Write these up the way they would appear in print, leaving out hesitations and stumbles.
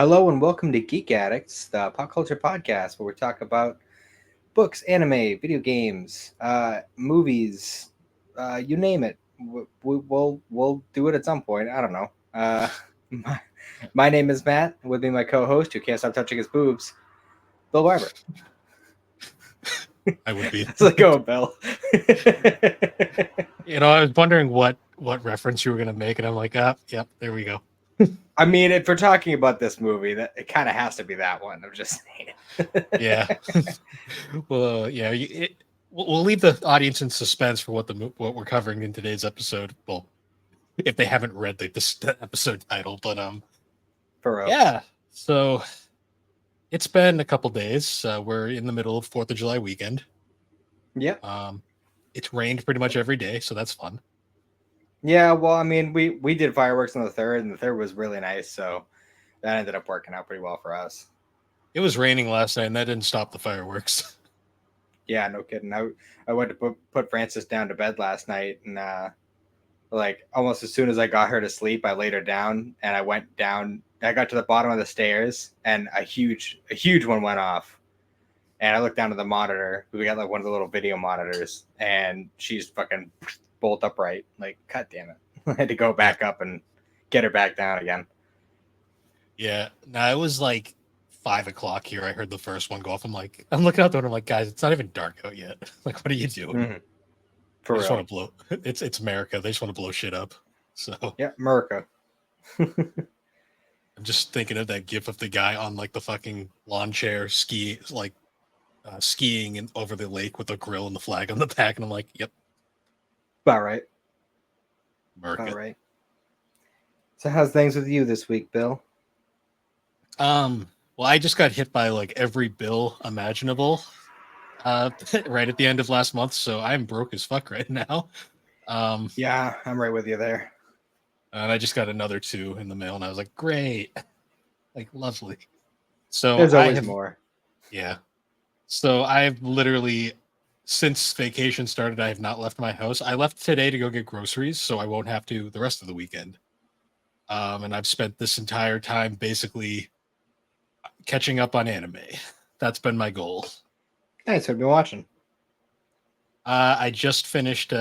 Hello and welcome to Geek Addicts, the pop culture podcast where we talk about books, anime, video games, movies, you name it. We'll do it at some point. I don't know. My, my name is Matt. With me, my co-host who can't stop touching his boobs, Bill Barber. I would be. How's it going, Bill? I was wondering what reference you were gonna make, and I'm like, yep, there we go. I mean, if we're talking about this movie, that it kind of has to be that one. I'm just saying. Yeah. Well, we'll leave the audience in suspense for what we're covering in today's episode. Well, if they haven't read the episode title, but For real. yeah. So it's been a couple days. We're in the middle of 4th of July weekend. Yep. It's rained pretty much every day, so that's fun. Yeah, well, I mean, we did fireworks on the third, and the third was really nice, so that ended up working out pretty well for us. It was raining last night, and that didn't stop the fireworks. Yeah, no kidding. I went to put Frances down to bed last night, and like almost as soon as I got her to sleep, I laid her down, and I went down. I got to the bottom of the stairs, and a huge one went off. And I looked down at the monitor. We got like one of the little video monitors, and she's fucking bolt upright. Like, god damn it! I had to go back up and get her back down again. Yeah, no, it was like 5 o'clock here. I heard the first one go off. I'm looking out the window. I'm like, guys, it's not even dark out yet. Like, what are you doing? Mm-hmm. For I real. just want to blow. It's America. They just want to blow shit up. So yeah, America. I'm just thinking of that gif of the guy on like the fucking lawn chair skiing over the lake with the grill and the flag on the back, and I'm like, yep, About right. America. All right. So how's things with you this week, Bill? Well, I just got hit by like every bill imaginable right at the end of last month, so I'm broke as fuck right now. Yeah, I'm right with you there. And I just got another 2 in the mail, and I was like, great, like lovely. So There's always more. Yeah. So I've literally, since vacation started, I have not left my house. I left today to go get groceries, so I won't have to the rest of the weekend. And I've spent this entire time basically catching up on anime. That's been my goal. Nice. What have you been watching? I just finished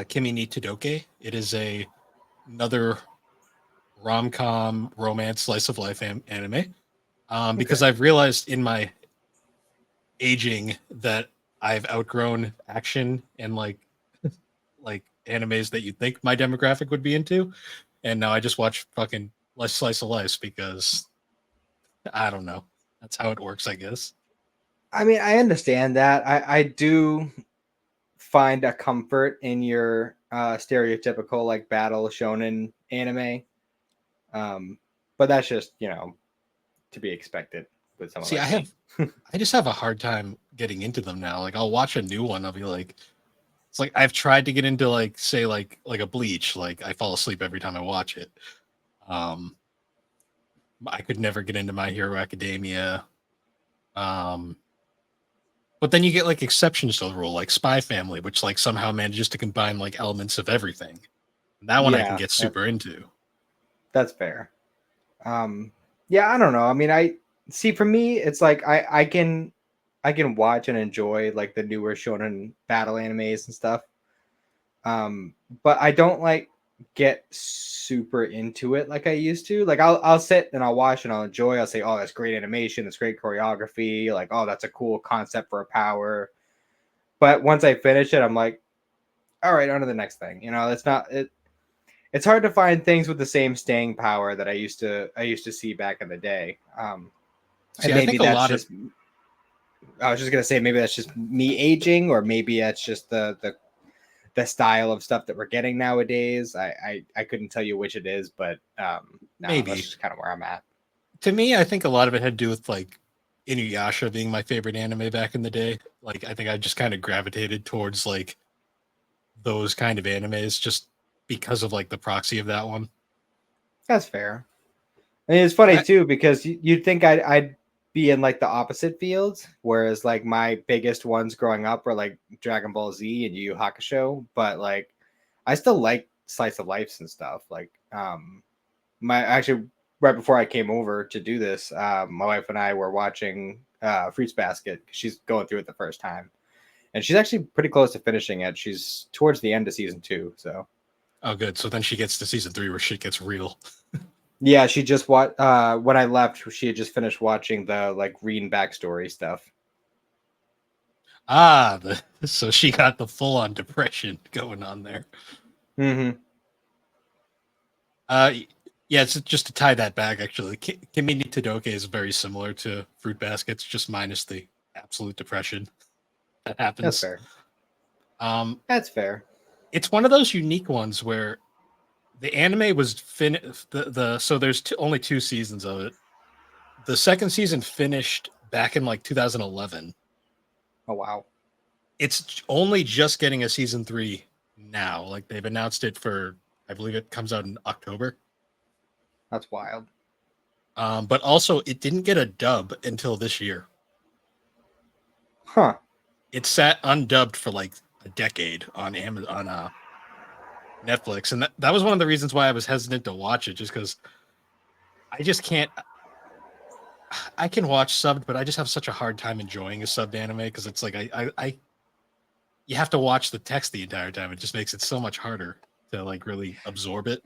Kimi ni Todoke. It is another rom-com romance slice of life anime. Because I've realized in my aging that I've outgrown action and like animes that you'd think my demographic would be into, and now I just watch fucking slice of life because I don't know. That's how it works, I guess. I mean, I understand that. I do find a comfort in your stereotypical like battle shonen anime. But that's just, to be expected with someone like me. I just have a hard time getting into them now. Like I'll watch a new one, I'll be like, it's like I've tried to get into like say like a Bleach, like I fall asleep every time I watch it. I could never get into My Hero Academia. But then you get like exceptions to the rule, like Spy Family, which like somehow manages to combine like elements of everything. That one I can get super into. That's fair. Yeah, I don't know. I mean, I see for me, it's like I can watch and enjoy like the newer shonen battle animes and stuff. But I don't like get super into it like I used to. Like I'll sit and I'll watch and I'll enjoy. I'll say, oh, that's great animation, that's great choreography. Like, oh, that's a cool concept for a power. But once I finish it, I'm like, all right, on to the next thing. It's not it. It's hard to find things with the same staying power that I used to see back in the day. See, and maybe I was just gonna say maybe that's just me aging, or maybe that's just the style of stuff that we're getting nowadays. I couldn't tell you which it is, but maybe that's just kind of where I'm at. To me, I think a lot of it had to do with like Inuyasha being my favorite anime back in the day. Like I think I just kind of gravitated towards like those kind of animes just because of like the proxy of that one. That's fair. I mean, it's funny too because you'd think I'd be in like the opposite fields, whereas like my biggest ones growing up were like Dragon Ball Z and Yu Yu Hakusho, but like I still like slice of life and stuff. Like my actually right before I came over to do this, my wife and I were watching Fruits Basket. She's going through it the first time, and she's actually pretty close to finishing it. She's towards the end of season 2, so Oh, good. So then she gets to season 3 where shit gets real. yeah, she just watched. When I left, she had just finished watching the like Green backstory stuff. So she got the full on depression going on there. Mm-hmm. Uh, yeah, it's just to tie that back. Actually, Kimi ni Todoke is very similar to Fruit Baskets, just minus the absolute depression that That's happens. fair. Um, That's fair. it's one of those unique ones where the anime was so there's only 2 seasons of it. The second season finished back in like 2011. Oh wow. It's only just getting a season 3 now. Like they've announced it for, I believe it comes out in October. That's wild. But also it didn't get a dub until this year. Huh. It sat undubbed for like a decade on Amazon, on Netflix, and that was one of the reasons why I was hesitant to watch it, just because I just can't. I can watch subbed, but I just have such a hard time enjoying a subbed anime because it's like I you have to watch the text the entire time. It just makes it so much harder to like really absorb it.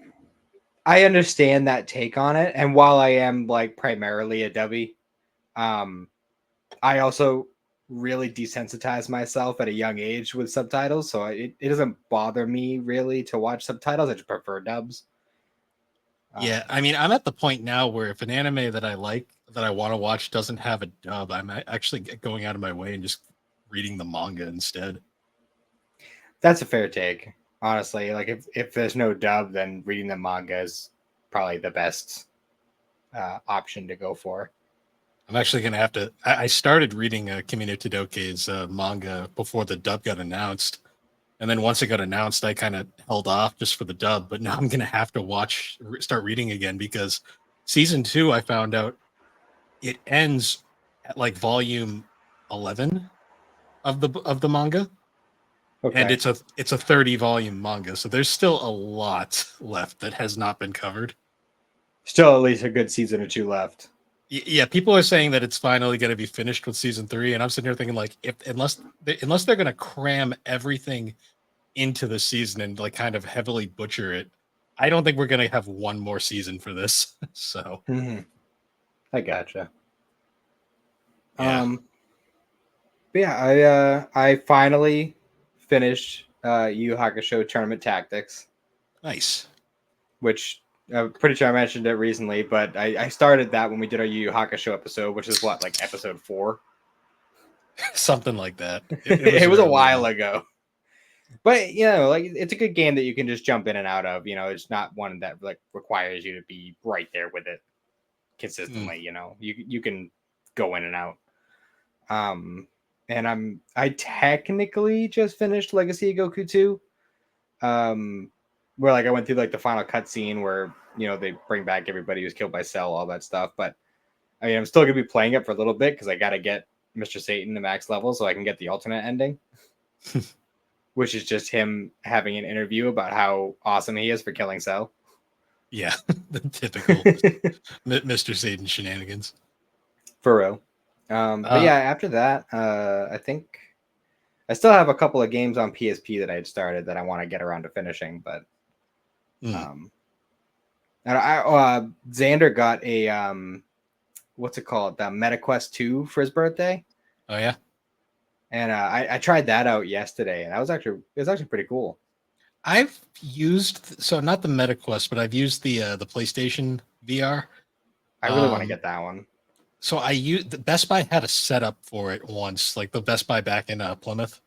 I understand that take on it, and while I am like primarily a dubby, um, I also really desensitized myself at a young age with subtitles, so it doesn't bother me really to watch subtitles. I just prefer dubs. Yeah, I mean, I'm at the point now where if an anime that I like, that I want to watch, doesn't have a dub, I'm actually going out of my way and just reading the manga instead. That's a fair take, honestly. Like if there's no dub, then reading the manga is probably the best option to go for. I'm actually going to have to. I started reading Kimi no Todoke's manga before the dub got announced. And then once it got announced, I kind of held off just for the dub. But now I'm going to have to start reading again because season 2, I found out it ends at like volume 11 of the manga. And Okay. it's a 30 volume manga. So there's still a lot left that has not been covered. Still at least a good season or two left. Yeah, people are saying that it's finally going to be finished with season 3, and I'm sitting here thinking like, unless they're going to cram everything into the season and like kind of heavily butcher it, I don't think we're going to have one more season for this. So, I gotcha. yeah, But yeah, I finally finished Yu Yu Hakusho Tournament Tactics, nice. which I'm pretty sure I mentioned it recently, but I started that when we did our Yu Yu Hakusho episode, which is what, like episode 4? Something like that. It was a while on. ago. But you know, like it's a good game that you can just jump in and out of. You know, it's not one that like requires you to be right there with it consistently. You know, you can go in and out. And I technically just finished Legacy of Goku 2. Where like I went through like the final cutscene where you know they bring back everybody who's killed by Cell, all that stuff. But I mean, I'm still gonna be playing it for a little bit because I gotta get Mr. Satan to max level so I can get the alternate ending. Which is just him having an interview about how awesome he is for killing Cell. Yeah, the typical Mr. Satan shenanigans. For real. But yeah, after that, I think I still have a couple of games on PSP that I had started that I want to get around to finishing. But Xander got a what's it called? The MetaQuest 2 for his birthday. Oh yeah. And I tried that out yesterday, and it was actually pretty cool. I've used, so not the MetaQuest, but I've used the PlayStation VR. I really want to get that one. So I used the Best Buy had a setup for it once, like the Best Buy back in Plymouth.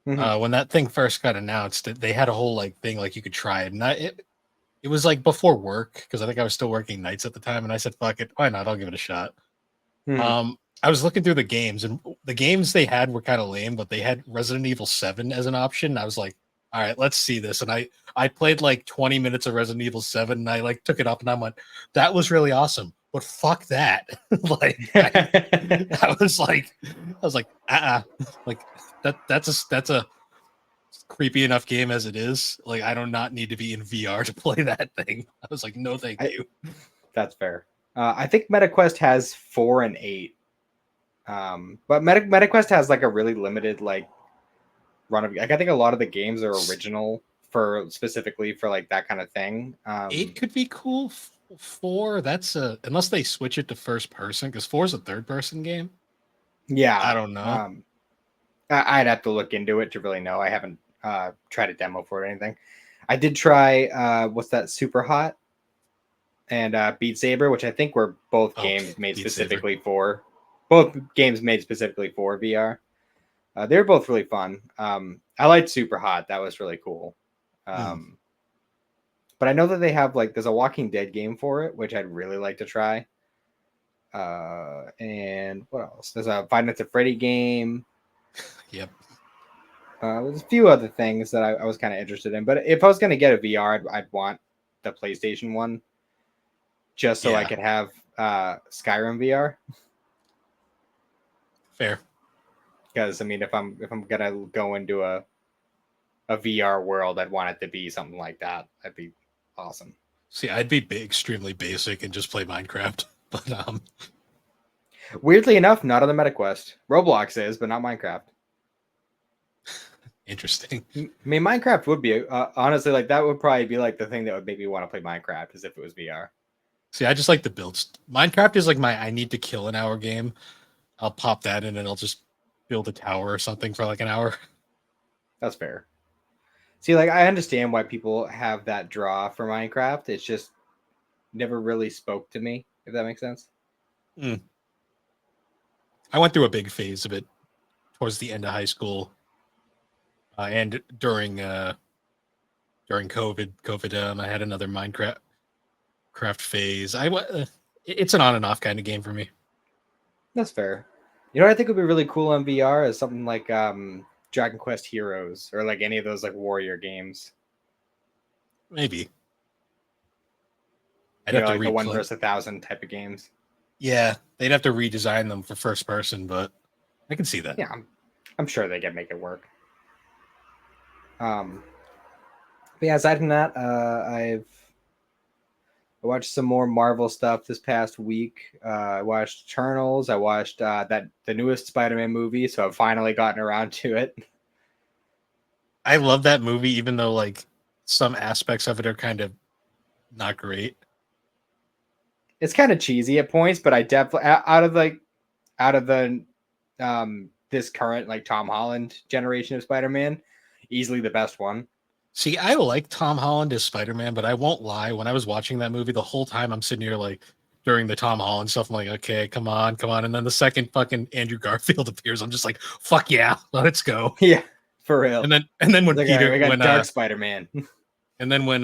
When that thing first got announced, they had a whole like thing like you could try it, and it was like before work because I think I was still working nights at the time, and I said, "Fuck it, why not? I'll give it a shot." I was looking through the games, and the games they had were kind of lame, but they had Resident Evil 7 as an option. I was like, all right, let's see this. And I played like 20 minutes of Resident Evil 7, and I like took it up, and I went, that was really awesome. But fuck that. Like I was like, like that's a creepy enough game as it is. Like I do not need to be in VR to play that thing. I was like, no, thank you. That's fair. I think MetaQuest has 4 and 8. But MetaQuest has like a really limited like run of like I think a lot of the games are original for specifically for like that kind of thing. 8 could be cool. 4, that's a unless they switch it to first person, because 4 is a third person game. I Yeah. don't know. I'd have to look into it to really know. I haven't tried a demo for it or anything. I did try what's that Super Hot and Beat Saber, which I think were both Oh, games made Beat Saber. specifically for VR. They were both really fun. I liked Super Hot. That was really cool. Hmm. But I know that they have like there's a Walking Dead game for it, which I'd really like to try. And what else? There's a Five Nights at Freddy game. Yep. There's a few other things that I was kind of interested in. But if I was going to get a VR, I'd want the PlayStation one just so I Yeah. could have Skyrim VR. Fair. Because I mean, if I'm gonna go into a VR world, I'd want it to be something like that. That'd be awesome. See, I'd be extremely basic and just play Minecraft. But Weirdly enough, not on the MetaQuest. Roblox is, but not Minecraft. interesting. I mean, Minecraft would be honestly like that would probably be like the thing that would make me want to play Minecraft is if it was VR. See, I just like the builds. Minecraft is like my I need to kill an hour game. I'll pop that in and I'll just build a tower or something for like an hour. That's fair. See, like I understand why people have that draw for Minecraft. It's just never really spoke to me, if that makes sense. Mm. I went through a big phase of it towards the end of high school, and during COVID, I had another Minecraft craft phase. It's an on and off kind of game for me. That's fair. You know what I think would be really cool on VR is something like Dragon Quest Heroes or like any of those like warrior games. Maybe I'd You have know, to like the one replay. versus 1,000 type of games. Yeah, they'd have to redesign them for first person, but I can see that. Yeah, I'm sure they can make it work. Um, but yeah, aside from that, I watched some more Marvel stuff this past week. I watched Eternals. I watched the newest Spider-Man movie, so I've finally gotten around to it. I love that movie, even though like some aspects of it are kind of not great. It's kind of cheesy at points, but I definitely out of the this current like Tom Holland generation of Spider-Man, easily the best one. See, I like Tom Holland as Spider Man, but I won't lie. When I was watching that movie, the whole time I'm sitting here like during the Tom Holland stuff, I'm like, okay, come on, come on. And then the second fucking Andrew Garfield appears, I'm just like, fuck yeah, let's go. Yeah, for real. And then when Like, all right, Peter we got when Dark Spider-Man. and then when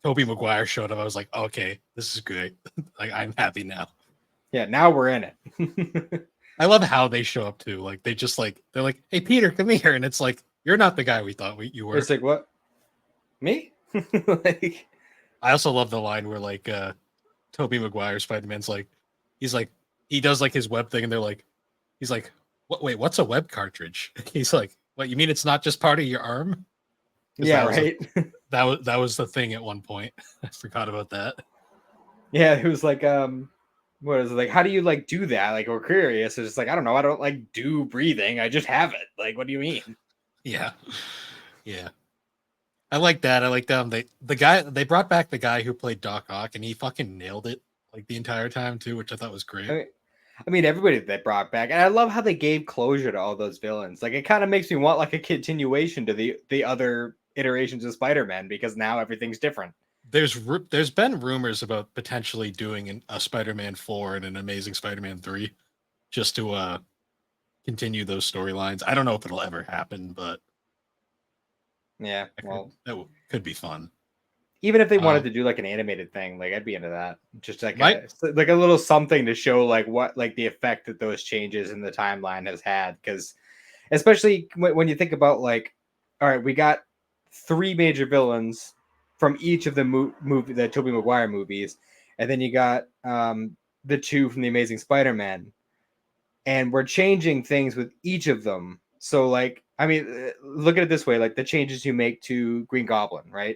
Tobey Maguire showed up, I was like, okay, this is great. Like I'm happy now. Yeah, now we're in it. I love how they show up too. Like they just like they're like, hey Peter, come here, and it's like you're not the guy we thought you were. It's like what? Me? Like, I also love the line where like Tobey Maguire Spider Man's like, he's like he does like his web thing, and they're like, he's like, what? Wait, what's a web cartridge? He's like, what? You mean it's not just part of your arm? Because yeah, right. that was the thing at one point. I forgot about that. Yeah, it was like what is it like? How do you like do that? Like we're curious. It's just like I don't know. I don't like do breathing. I just have it. Like what do you mean? Yeah, yeah. I like that. I like them. They brought back the guy who played Doc Ock, and he fucking nailed it like the entire time too, which I thought was I great. mean, I mean everybody they brought back, and I love how they gave closure to all those villains. Like it kind of makes me want like a continuation to the other iterations of Spider-Man because now everything's different. There's been rumors about potentially doing a Spider-Man 4 and an Amazing Spider-Man 3 just to continue those storylines. I don't know if it'll ever happen, but Yeah, well, that could be fun. even if they wanted Um, to do like an animated thing, like I'd be into that. Just my like a little something to show like what like the effect that those changes in the timeline has had. Because especially when you think about like, all right, we got three major villains from each of the the Tobey Maguire movies, and then you got the two from the Amazing Spider-Man, and we're changing things with each of them. So like, I mean, look at it this way: like the changes you make to Green Goblin, right?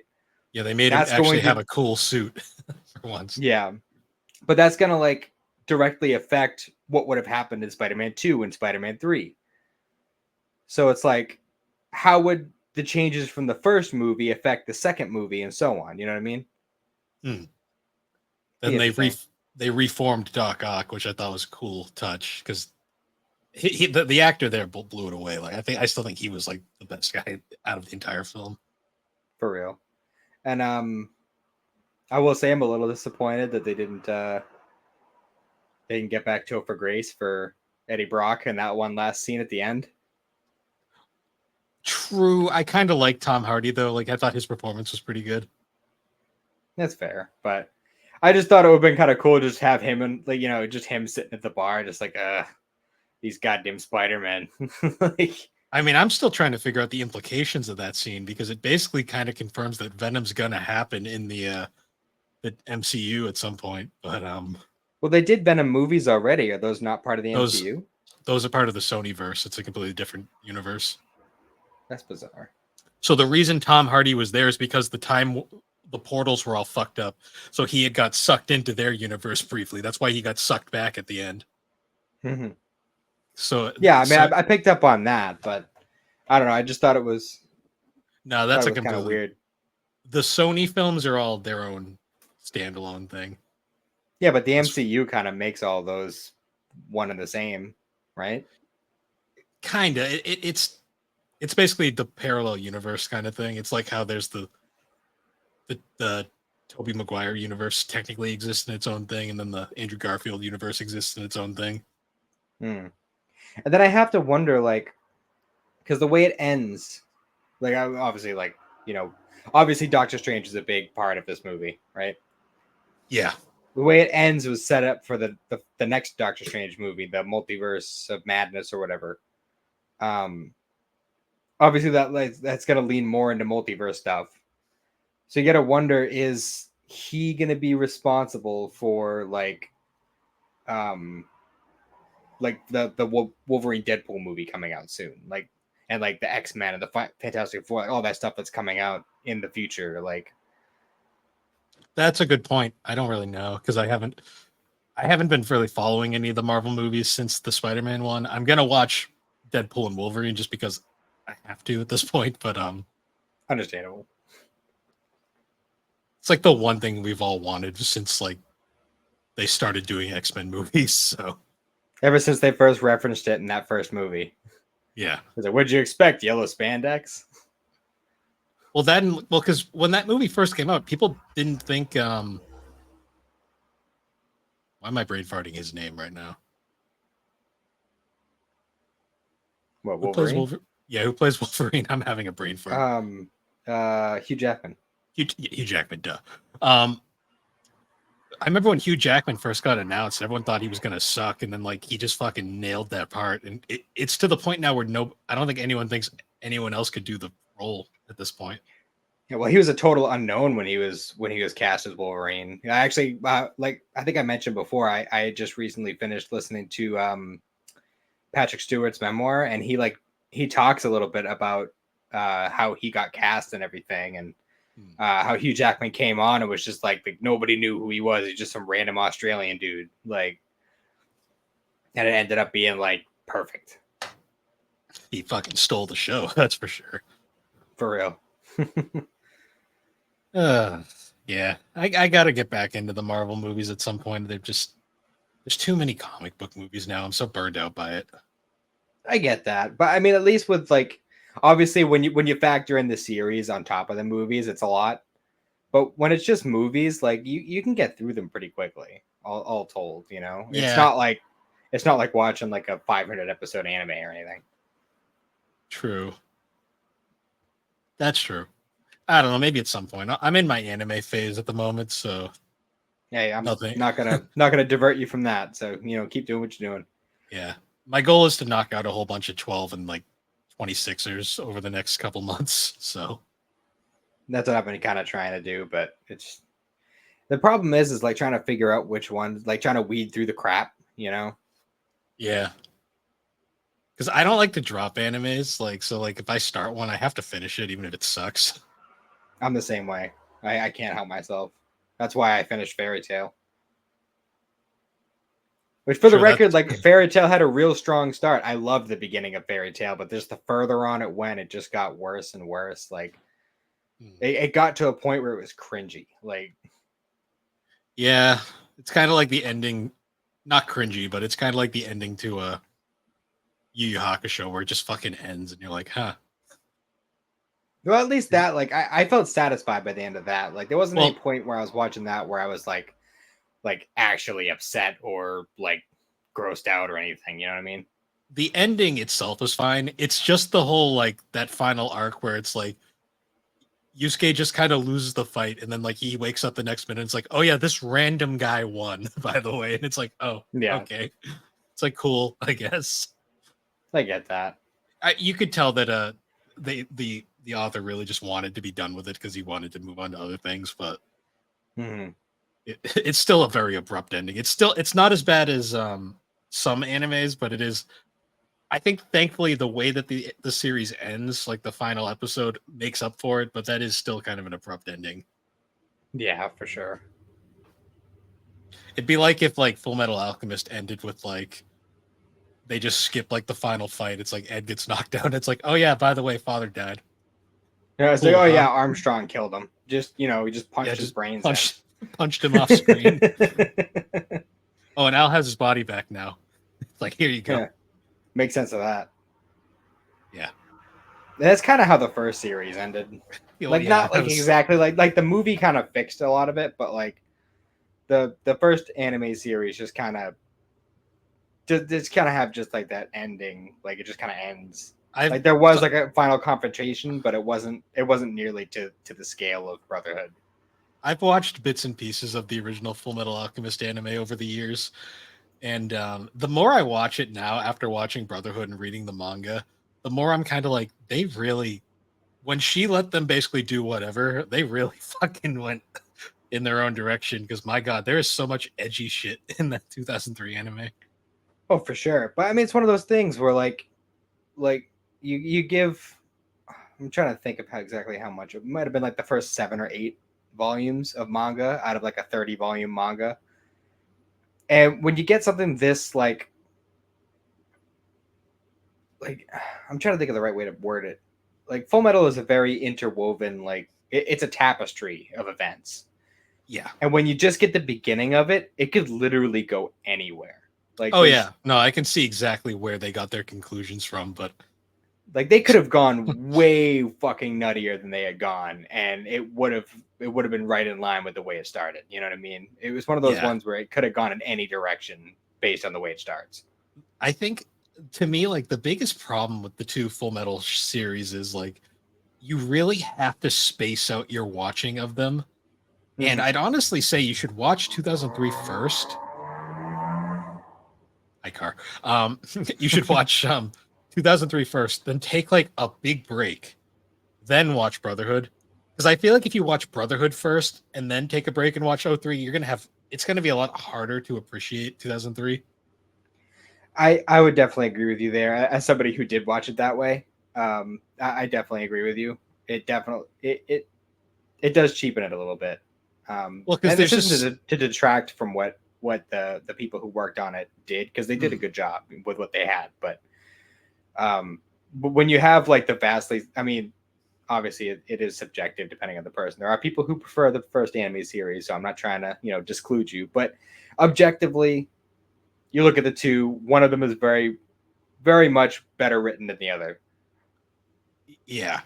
Yeah, they made him That's actually going have to a cool suit for once. yeah, but that's gonna like directly affect what would have happened in Spider-Man 2 and Spider-Man 3. So it's like, how would the changes from the first movie affect the second movie and so on? You know what I mean? Hmm. Be Then interesting. they reformed Doc Ock, which I thought was a cool touch because the actor there blew it away. Like I still think he was like the best guy out of the entire film. For real. And I will say I'm a little disappointed that they didn't get back Topher Grace for Eddie Brock in that one last scene at the end. True, I kind of like Tom Hardy though. Like I thought his performance was pretty good. That's fair, but I just thought it would have been kind of cool to just have him and like just him sitting at the bar, just like these goddamn Spider-Men. Like, I mean, I'm still trying to figure out the implications of that scene because it basically kind of confirms that Venom's gonna happen in the MCU at some point. But well, they did Venom movies already. Are those not part of the those MCU? those are part of the Sony verse. It's a completely different universe. That's bizarre. So the reason Tom Hardy was there is because the portals were all fucked up. So he had got sucked into their universe briefly. That's why he got sucked back at the end. Mhm. So Yeah, I mean, so I picked up on that, but I don't know. I just no, thought that's it a was kind of completely weird. the Sony films are all their own standalone thing. Yeah, but the That's MCU kind of makes all those one and the same, right? kinda it's basically the parallel universe kind of thing. It's like how there's the Tobey Maguire universe technically exists in its own thing, and then the Andrew Garfield universe exists in its own thing. Hmm. And then I have to wonder, like, because the way it ends, like, obviously, like, obviously Doctor Strange is a big part of this movie, right? Yeah, The way it ends was set up for the next Doctor Strange movie, the Multiverse of Madness or whatever. Um, obviously that's gonna lean more into multiverse stuff. So you gotta wonder, is he gonna be responsible for um the Wolverine Deadpool movie coming out soon, like, and like the X-Men and the Fantastic Four, like all that stuff that's coming out in the future, like. that's a good point. I don't really know because I haven't been really following any of the Marvel movies since the Spider-Man one. I'm gonna watch Deadpool and Wolverine just because I have to at this point. But Understandable. it's like the one thing we've all wanted since like they started doing X-Men movies. So Ever since they first referenced it in that first movie, yeah. was like, what'd you expect? Yellow spandex? Well, because when that movie first came out, people didn't think. Why am I brain farting his name right now? What, Who plays Wolverine? Wolverine? Yeah, who plays Wolverine? I'm having a brain fart. Um, Hugh Jackman. Hugh Jackman, duh. Um, I remember when Hugh Jackman first got announced, everyone thought he was gonna suck, and then like he just fucking nailed that part, and it's to the point now where I don't think anyone thinks anyone else could do the role at this point. Yeah, well, he was a total unknown when he was cast as Wolverine. I actually, like I think I mentioned before, I just recently finished listening to Patrick Stewart's memoir, and he talks a little bit about how he got cast and everything, and Hmm. how Hugh Jackman came on. It was just like nobody knew who he was. He's just some random Australian dude, like, and it ended up being like perfect He fucking stole the show, that's for sure. for real. Uh, yeah, I got to get back into the Marvel movies at some point. There's too many comic book movies now. I'm so burned out by it. I get that, but I mean, at least with like, obviously when you factor in the series on top of the movies, it's a lot. But when it's just movies, like you can get through them pretty quickly. All told, Yeah, it's not like watching like a 500 episode anime or anything. true. That's true. I don't know. Maybe at some point. I'm in my anime phase at the moment, so Hey, I'm nothing. not gonna divert you from that. So keep doing what you're doing. Yeah, my goal is to knock out a whole bunch of 12 and like 26ers over the next couple months. So That's what I've been kind of trying to do, but it's the problem is like trying to figure out which ones, like trying to weed through the crap. yeah, because I don't like to drop animes. Like so, like if I start one, I have to finish it, even if it sucks. I'm the same way. I can't help myself. That's why I finished Fairy Tail. Which, for the Sure, record, that's like Fairy Tail had a real strong start. I loved the beginning of Fairy Tail, but just the further on it went, it just got worse and worse. Like it got to a point where it was cringy. Like, yeah, it's kind of like the ending, not cringy, but it's kind of like the ending to a Yu Yu Hakusho where it just fucking ends, and you're like, huh. well, at least that, like, I felt satisfied by the end of that. Like, there wasn't any Well, point where I was watching that where I was like actually upset or like grossed out or anything. You know what I mean? the ending itself is fine. It's just the whole like that final arc where it's like Yusuke just kind of loses the fight, and then like he wakes up the next minute. And it's like, oh yeah, this random guy won, by the way, and it's like, oh, Yeah, okay, it's like cool, I guess. I get that. You could tell that the author really just wanted to be done with it because he wanted to move on to other things, but Mm-hmm. it's still a very abrupt ending. It's not as bad as some animes, but it is. I think thankfully the way that the series ends, like the final episode, makes up for it, but that is still kind of an abrupt ending. Yeah, for sure. It'd be like if like Full Metal Alchemist ended with like they just skip like the final fight. It's like Ed gets knocked down. It's like, oh yeah, by the way, father died. Yeah, it's like, Cool, oh huh? yeah, Armstrong killed him. Just he just Yeah, punched his just brains in. punched him off screen. Oh, and Al has his body back now. It's like, here you go. Yeah, makes sense of that. Yeah. That's kind of how the first series ended. Well, Like yeah, not that like was exactly like the movie kind of fixed a lot of it, but like the first anime series just kind of have just like that ending. Like it just kind of ends. I've Like there was like a final confrontation, but it wasn't nearly to the scale of Brotherhood. I've watched bits and pieces of the original Full Metal Alchemist anime over the years, and the more I watch it now, after watching Brotherhood and reading the manga, the more I'm kind of like, they really, when she let them basically do whatever, they really fucking went in their own direction. Because my god, there is so much edgy shit in that 2003 anime. Oh, for sure. But I mean, it's one of those things where like you give. I'm trying to think of how much it might have been like the first 7 or 8 volumes of manga out of like a 30 volume manga. And when you get something this like I'm trying to think of the right way to word it. Like Full Metal is a very interwoven it's a tapestry of events. Yeah. And when you just get the beginning of it, it could literally go anywhere. Like Oh there's yeah. No, I can see exactly where they got their conclusions from, but like they could have gone way fucking nuttier than they had gone, and it would have been right in line with the way it started. You know what I mean? It was one of those yeah. ones where it could have gone in any direction based on the way it starts. I think to me, like the biggest problem with the two Full Metal series is like you really have to space out your watching of them. And Mhm. I'd honestly say you should watch 2003 first. Hi, car. You should watch 2003 first, then take like a big break, then watch Brotherhood. Because I feel like if you watch Brotherhood first and then take a break and watch '03, you're gonna have it's gonna be a lot harder to appreciate 2003. I would definitely agree with you there. As somebody who did watch it that way, I definitely agree with you. It definitely it does cheapen it a little bit. Well, because And this there's isn't just to detract from what the people who worked on it did, because they did a good job with what they had. But when you have like the vastly, I mean, obviously it is subjective depending on the person. There are people who prefer the first anime series, so I'm not trying to disclude you, but objectively, you look at the two. One of them is very, very much better written than the other. yeah.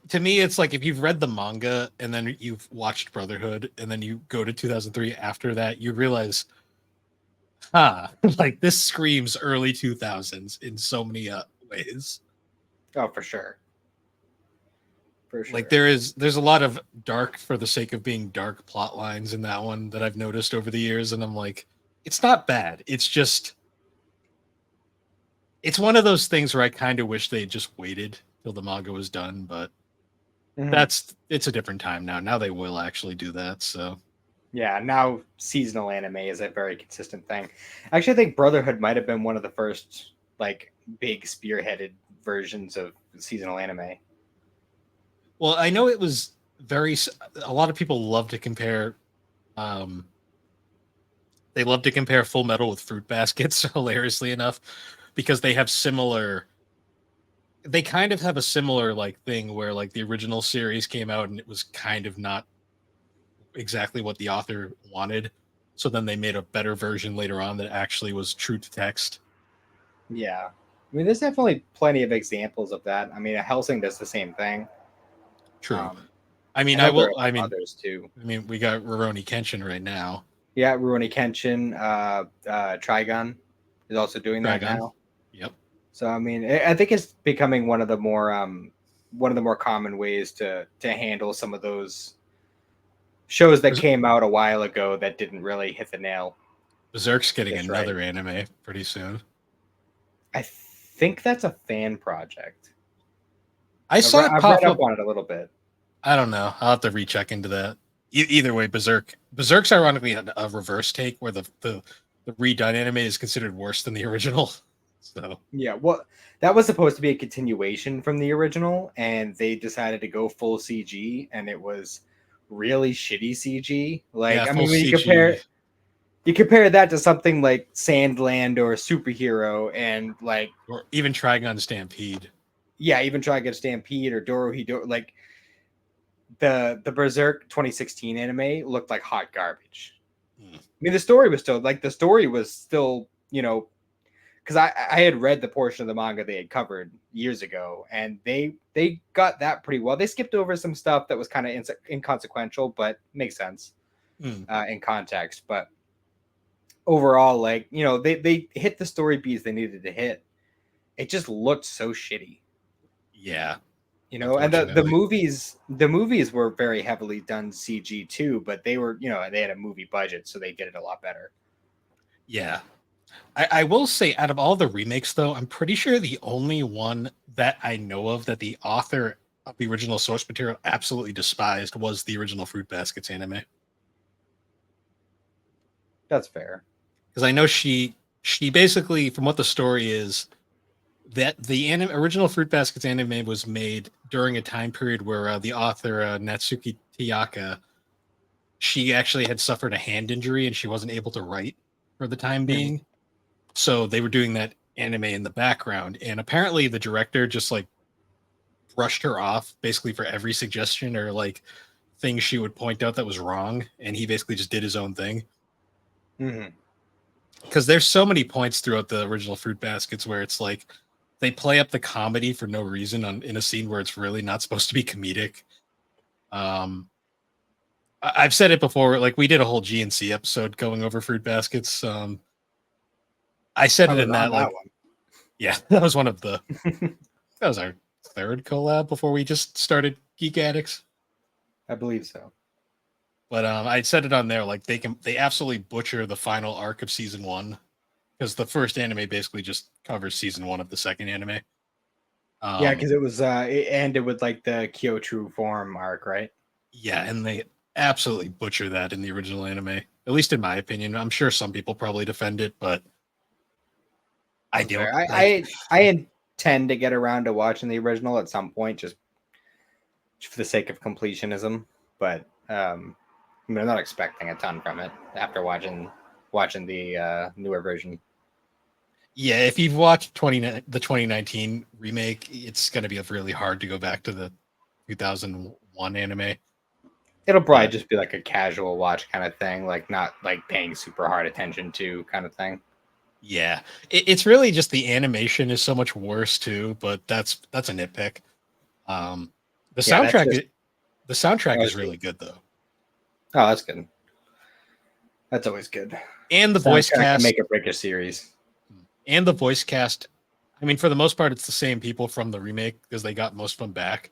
To me, it's like if you've read the manga and then you've watched Brotherhood and then you go to 2003 after that, you realize, huh, like this screams early 2000s in so many ways. Oh, for sure, for Like sure. there's a lot of dark for the sake of being dark plot lines in that one that I've noticed over the years, and I'm like, it's not bad. It's just it's one of those things where I kind of wish they just waited till the manga was done, but Mhm. it's a different time now. Now they will actually do that. So Yeah, now seasonal anime is a very consistent thing. Actually, I think Brotherhood might have been one of the first like big spearheaded versions of seasonal anime. well, I know it was a lot of people love to compare um they love to compare Full Metal with Fruit Baskets, hilariously enough, because they kind of have a similar like thing where like the original series came out and it was kind of not exactly what the author wanted. So then they made a better version later on that actually was true to text. Yeah. I mean, there's definitely plenty of examples of that. I mean, Helsing does the same thing. True. Um, I mean, I know there are I mean, others too. we got Rurouni Kenshin right now. Yeah, Rurouni Kenshin, Trigun is also doing that Dragon. now. Yep. So I mean, I think it's becoming one of the more common ways to handle some of those shows that came out a while ago that didn't really hit the nail Berserk's getting just right. another anime pretty soon. I think that's a fan project. I saw it I've read pop up up. on it a little bit. I don't know. I'll have to recheck into that. Either way, Berserk's ironically a reverse take where the redone anime is considered worse than the original. So Yeah, well, that was supposed to be a continuation from the original, and they decided to go full CG, and it was really shitty CG. yeah, Like, I full mean, when CG you compare that to something like Sandland or Superhero, and like, or even Trigun Stampede. yeah, even try to get Stampede or Dorohedoro, like the Berserk 2016 anime looked like hot garbage. Hmm. I mean, the story was still, because I had read the portion of the manga they had covered years ago, and they got that pretty well. They skipped over some stuff that was kind of inconsequential, but makes sense Hmm. in context. But overall, like, they hit the story beats they needed to hit. It just looked so shitty, Yeah, and unfortunately. the movies were very heavily done CG too, but they were, they had a movie budget, so they did it a lot better. Yeah. I will say, out of all the remakes, though, I'm pretty sure the only one that I know of that the author of the original source material absolutely despised was the original Fruit Baskets anime. That's fair. Because I know she basically, from what the story is, that the original Fruit Baskets anime was made during a time period where the author Natsuki Tiyaka, she actually had suffered a hand injury and she wasn't able to write for the time Mhm. being. So they were doing that anime in the background, and apparently the director just like brushed her off basically for every suggestion or like thing she would point out that was wrong, and he basically just did his own thing. Mhm. Because there's so many points throughout the original Fruit Baskets where it's like they play up the comedy for no reason in a scene where it's really not supposed to be comedic. Um, I've said it before, like we did a whole GNC episode going over Fruit Baskets. I said I it was in on that that like, yeah, that was one of the one. that was our third collab before we just started Geek Addicts. I believe so. But I said it on there, like they absolutely butcher the final arc of season one because the first anime basically just covers season one of the second anime. Yeah, Um, because it ended with like the Kyoto form arc, right? yeah, and they absolutely butcher that in the original anime. At least in my opinion. I'm sure some people probably defend it, but I That's don't fair. like. I intend to get around to watching the original at some point, just for the sake of completionism. But I mean, I'm not expecting a ton from it after watching the newer version. Yeah, if you've watched the 2019 remake, it's going to be really hard to go back to the 2001 anime. It'll probably But just be like a casual watch kind of thing, like not like paying super hard attention to kind of thing. yeah, it's really just the animation is so much worse too. But that's a nitpick. Um, the Yeah, that's soundtrack just is the soundtrack is mostly. really good though, Oh, that's good. That's always good. and the voice Soundtrack can cast make or break a series. and the voice cast. I mean, for the most part, it's the same people from the remake because they got most of them back.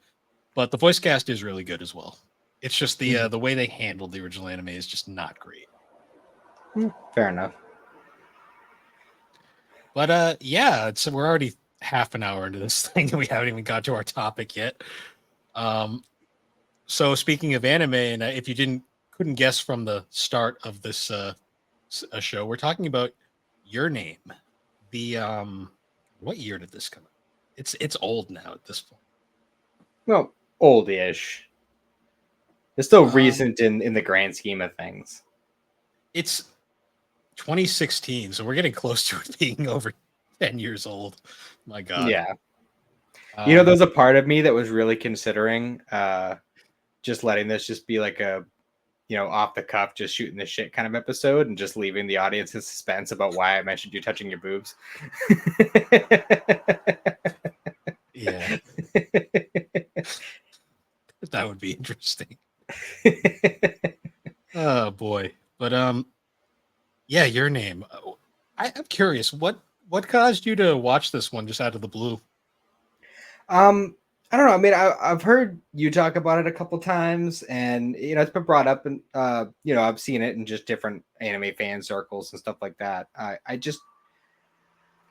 But the voice cast is really good as well. It's just Mhm. the way they handled the original anime is just not great. Fair enough. But yeah, we're already half an hour into this thing and we haven't even got to our topic yet. Um, so speaking of anime, and if you couldn't guess from the start of this show, we're talking about Your Name. The what year did this come out? It's old now at this point. Well, old-ish. It's still Um, recent in the grand scheme of things. it's 2016, so we're getting close to it being over 10 years old. My God. Yeah. Um, There's a part of me that was really considering just letting this just be like a off the cuff, just shooting the shit kind of episode and just leaving the audience in suspense about why I mentioned you touching your boobs. yeah, that would be interesting. Oh boy. But yeah, your name. I'm curious, what caused you to watch this one just out of the blue? um, I don't know. I mean, I've heard you talk about it a couple times, and it's been brought up, and I've seen it in just different anime fan circles and stuff like that. I just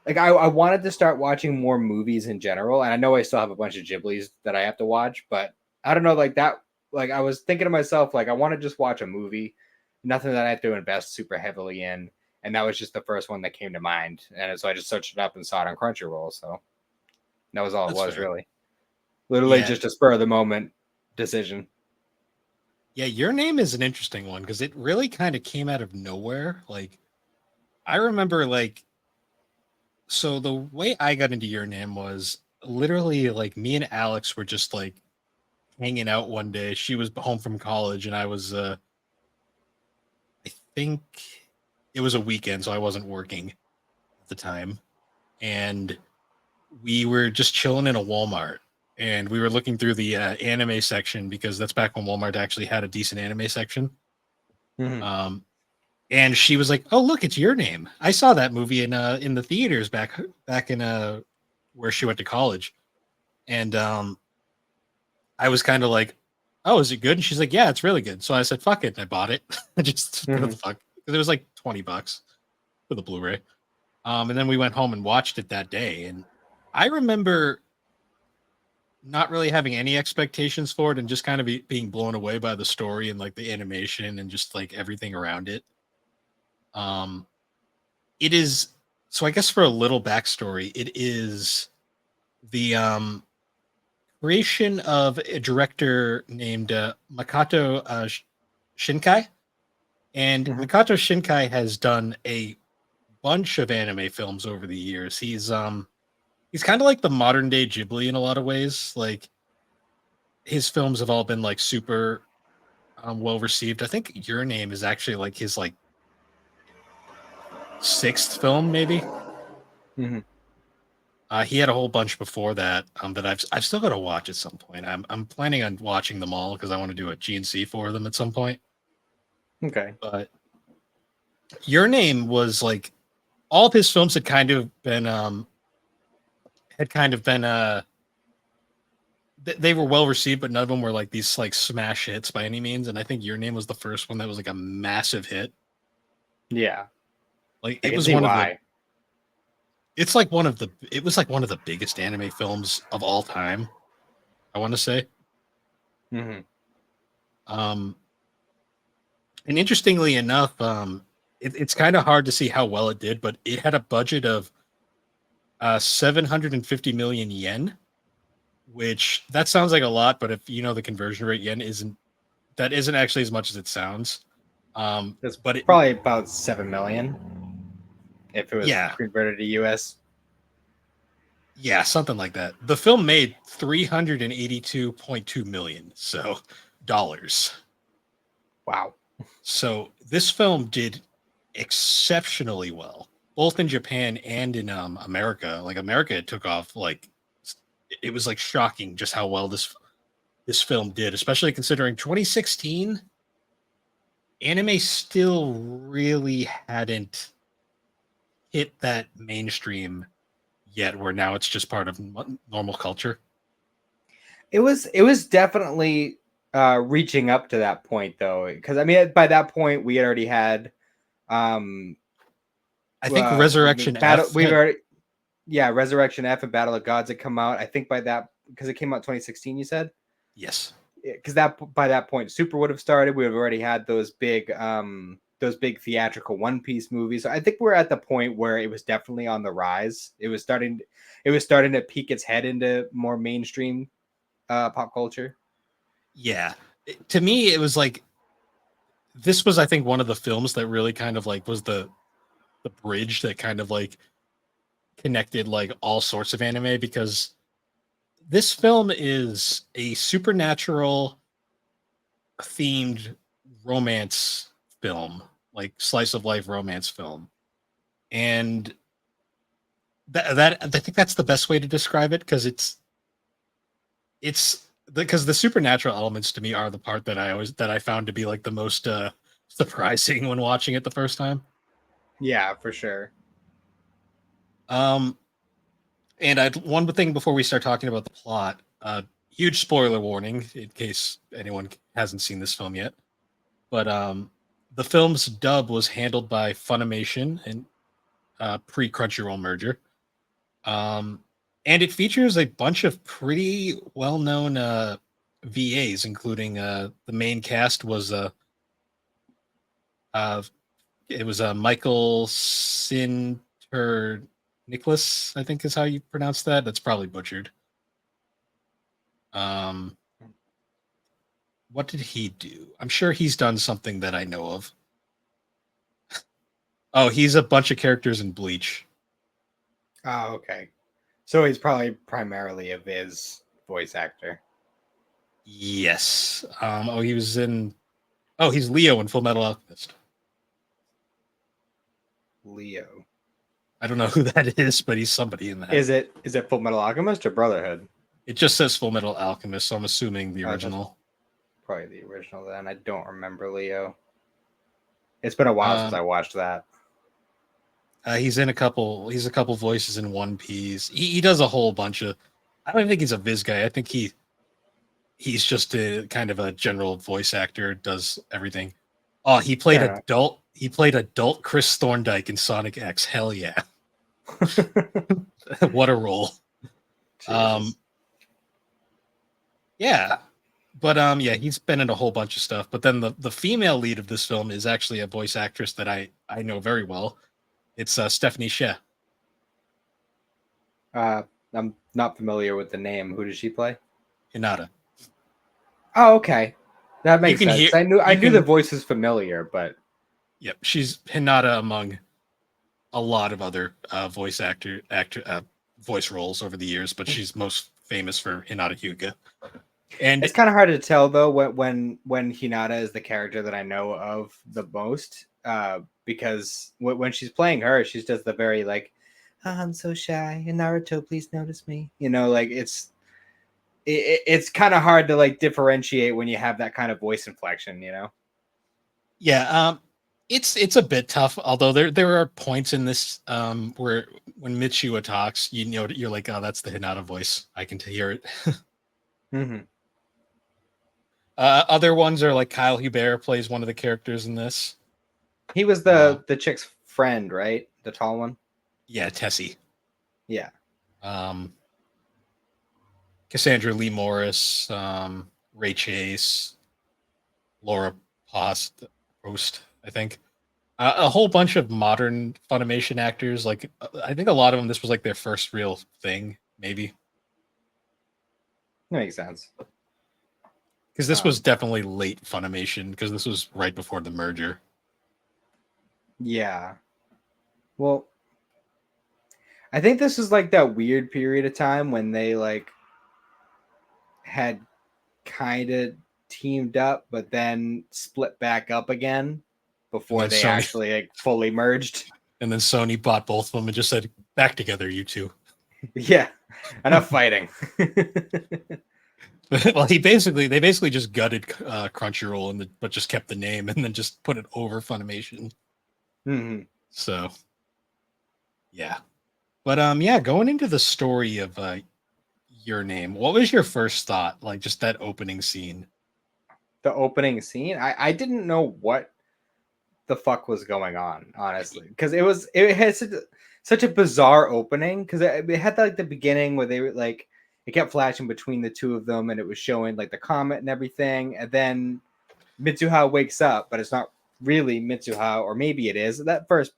like I wanted to start watching more movies in general, and I know I still have a bunch of Ghiblis that I have to watch, but I don't know, like that. Like I was thinking to myself, like I want to just watch a movie, nothing that I have to invest super heavily in, and that was just the first one that came to mind, and so I just searched it up and saw it on Crunchyroll. So that was all it That's was, fair. really. Literally Yeah. just a spur of the moment decision. Yeah, your name is an interesting one because it really kind of came out of nowhere. Like I remember so the way I got into your name was literally like me and Alex were just like hanging out one day. She was home from college and I was I think it was a weekend, so I wasn't working at the time. And we were just chilling in a Walmart and we were looking through the anime section because that's back when Walmart actually had a decent anime section. Mhm. Um, and she was like, "Oh, look, it's your name. I saw that movie in the theaters back in where she went to college." And I was kind of like, "Oh, is it good?" And she's like, "Yeah, it's really good." So I said, "Fuck it," and I bought it. I just what the Mhm. fuck because it was like $20 for the Blu-ray. And then we went home and watched it that day, and I remember not really having any expectations for it and just kind of being blown away by the story and like the animation and just like everything around it. Um, it is so I guess for a little backstory, it is the creation of a director named Makoto Shinkai, and Mhm. Makoto Shinkai has done a bunch of anime films over the years. He's kind of like the modern day Ghibli in a lot of ways. Like his films have all been like super well received. I think Your Name is actually like his like sixth film, maybe. Mhm. He had a whole bunch before that that I've still got to watch at some point. I'm planning on watching them all because I want to do a GNC for them at some point. Okay. But Your Name was like all of his films had kind of been they were well received, but none of them were like these like smash hits by any means. And I think Your Name was the first one that was like a massive hit. Yeah. Like I it can was see one of the why. it was like one of the biggest anime films of all time, I want to say. Mhm. Um and interestingly enough, it's kind of hard to see how well it did, but it had a budget of 750 million yen, which that sounds like a lot, but if you know the conversion rate, yen isn't actually as much as it sounds. That's But it probably about 7 million if it was Yeah, converted to US. yeah, something like that. The film made 382.2 million, so dollars. Wow. So this film did exceptionally well, both in Japan and in America. Like America, it took off like it was like shocking just how well this film did, especially considering 2016 anime still really hadn't hit that mainstream yet, where now it's just part of normal culture. It was definitely reaching up to that point though, because I mean by that point we had already had um I think Resurrection battle F we've had already yeah, Resurrection F and Battle of Gods had come out. I think by that because it came out 2016, you said? yes, Because that by that point Super would have started. We would have already had those big theatrical One Piece movies. So I think we're at the point where it was definitely on the rise. It was starting to peek its head into more mainstream pop culture. yeah. To me, it was like this was, I think, one of the films that really kind of like was the bridge that kind of like connected like all sorts of anime, because this film is a supernatural themed romance film, like slice of life romance film. And that I think that's the best way to describe it, because it's because the supernatural elements to me are the part that I found to be like the most surprising when watching it the first time. Yeah, for sure. Um and one thing before we start talking about the plot, huge spoiler warning in case anyone hasn't seen this film yet. But the film's dub was handled by Funimation and pre Crunchyroll merger. Um, and it features a bunch of pretty well known VAs, including the main cast was uh, it was Michael Sinter Nicholas, I think is how you pronounce that. That's probably butchered. Um, what did he do? I'm sure he's done something that I know of. Oh, he's a bunch of characters in Bleach. Oh, okay. So he's probably primarily a Viz voice actor. Yes. Oh, he was in. Oh, he's Leo in Full Metal Alchemist. Leo. I don't know who that is, but he's somebody in that. Is it Full Metal Alchemist or Brotherhood? It just says Full Metal Alchemist, so I'm assuming the Oh, that's original. probably the original then. I don't remember Leo. It's been a while since Um, I watched that. he's in a couple. He's a couple voices in One Piece. He does a whole bunch of. I don't think he's a Viz guy. I think he's just a kind of a general voice actor. Does everything. Oh, he played Fair adult. He played adult Chris Thorndike in Sonic X. Hell yeah! enough. What a role. Um, Jesus. yeah, but yeah, he's been in a whole bunch of stuff. But then the female lead of this film is actually a voice actress that I know very well. It's Stephanie Sheh. Uh, I'm not familiar with the name. Who does she play? Hinata. Oh, okay. That You makes can sense. hear. I You knew the can. voice was familiar, but Yep, she's Hinata among a lot of other voice roles over the years, but she's most famous for Hinata Hyuga. And it's kind of hard to tell though when Hinata is the character that I know of the most. Because when she's playing her, she does the very like, "Oh, I'm so shy, and Naruto, please notice me." Like it's kind of hard to like differentiate when you have that kind of voice inflection. yeah, it's a bit tough. Although there are points in this where when Mitsuha talks, you know you're like, oh, that's the Hinata voice. I can hear it. Mm-hmm. Other ones are like Kyle Hubert plays one of the characters in this. He was Uh, the chick's friend, right? The tall one. yeah, Tessie. Yeah. Um, Cassandra Lee Morris, Ray Chase, Laura Post, I think. A whole bunch of modern Funimation actors. Like I think a lot of them, this was like their first real thing, maybe, That makes sense. because this was Um, definitely late Funimation, because this was right before the merger. yeah. Well, I think this is like that weird period of time when they like had kind of teamed up, but then split back up again And before then they Sony, actually like fully merged. and then Sony bought both of them and just said, "Back together, you two." Yeah, enough fighting. Well, they basically just gutted Crunchyroll but just kept the name and then just put it over Funimation. Hmm. So yeah, but yeah, going into the story of Your Name, what was your first thought? Like just that opening scene. The opening scene, I didn't know what the fuck was going on, honestly, because it had such a bizarre opening, because it had like the beginning where they were like it kept flashing between the two of them and it was showing like the comet and everything, and then Mitsuha wakes up, but it's not really Mitsuha, or maybe it is. That first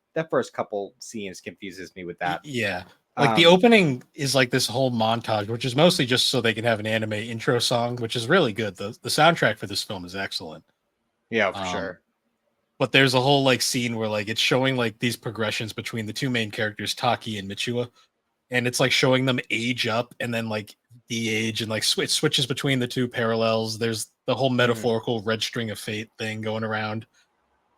couple scenes confuses me with that. Yeah. Like the Um, opening is like this whole montage, which is mostly just so they can have an anime intro song, which is really good. The soundtrack for this film is excellent. yeah, for Um, sure. but there's a whole like scene where like it's showing like these progressions between the two main characters, Taki and Michua, and it's like showing them age up and then like de-age and like switches between the two parallels. There's the whole Mhm. metaphorical red string of fate thing going around,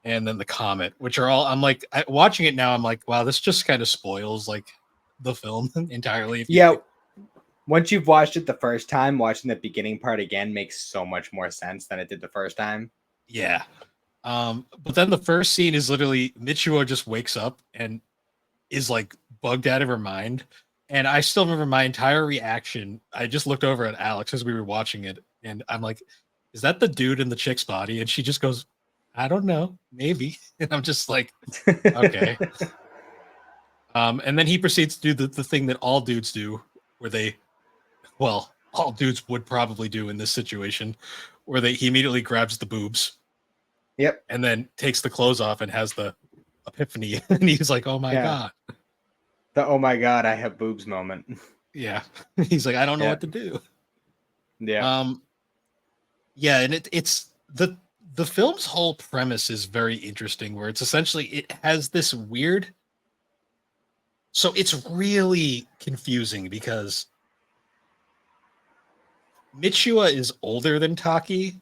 and then the comet, which are all I'm like watching it now. I'm like, wow, this just kind of spoils like the film entirely. If you Yeah, once you've watched it the first time, watching the beginning part again makes so much more sense than it did the first time. yeah. But then the first scene is literally Michio just wakes up and is like bugged out of her mind. And I still remember my entire reaction. I just looked over at Alex as we were watching it, and I'm like, is that the dude in the chick's body? And she just goes, I don't know, maybe. And I'm just like, okay. And then he proceeds to do the thing that all dudes do, where they, well, all dudes would probably do in this situation, where he immediately grabs the boobs Yep. and then takes the clothes off and has the epiphany. And he's like, oh my Yeah. God. The oh my god, I have boobs moment. Yeah. He's like, I don't know Yeah. what to do. Yeah. Um, yeah, and it's the film's whole premise is very interesting, where it's essentially it has this weird, so it's really confusing because Michua is older than Taki,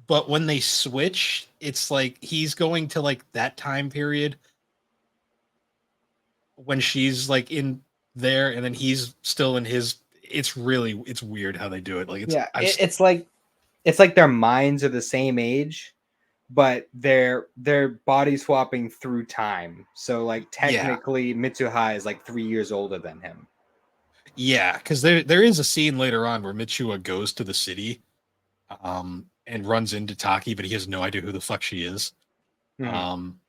but when they switch, it's like he's going to like that time period when she's like in there, and then he's still in his. It's weird how they do it. Like it's Yeah. I've It's like their minds are the same age, but they're body swapping through time. So like yeah, technically Mitsuha is like 3 years older than him. yeah, because there is a scene later on where Michua goes to the city, and runs into Taki, but he has no idea who the fuck she is. Mhm. Um,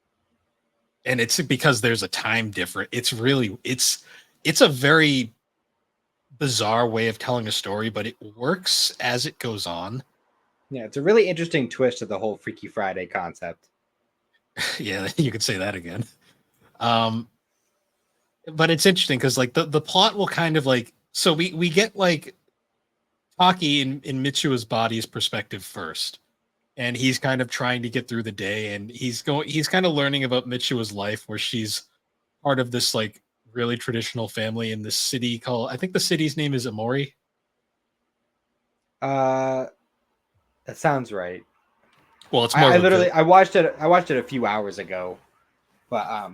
and it's because there's a time difference. It's a very bizarre way of telling a story, but it works as it goes on. Yeah, it's a really interesting twist to the whole Freaky Friday concept. Yeah, you could say that again. Um, but it's interesting because like the plot will kind of like, so we get like Taki in Mitsua's body's perspective first, and he's kind of trying to get through the day, and he's kind of learning about Mitsua's life, where she's part of this like really traditional family in this city called, I think the city's name is Amori. Uh, that sounds right. Well, it's more I of a literally I watched it. I watched it a few hours ago, but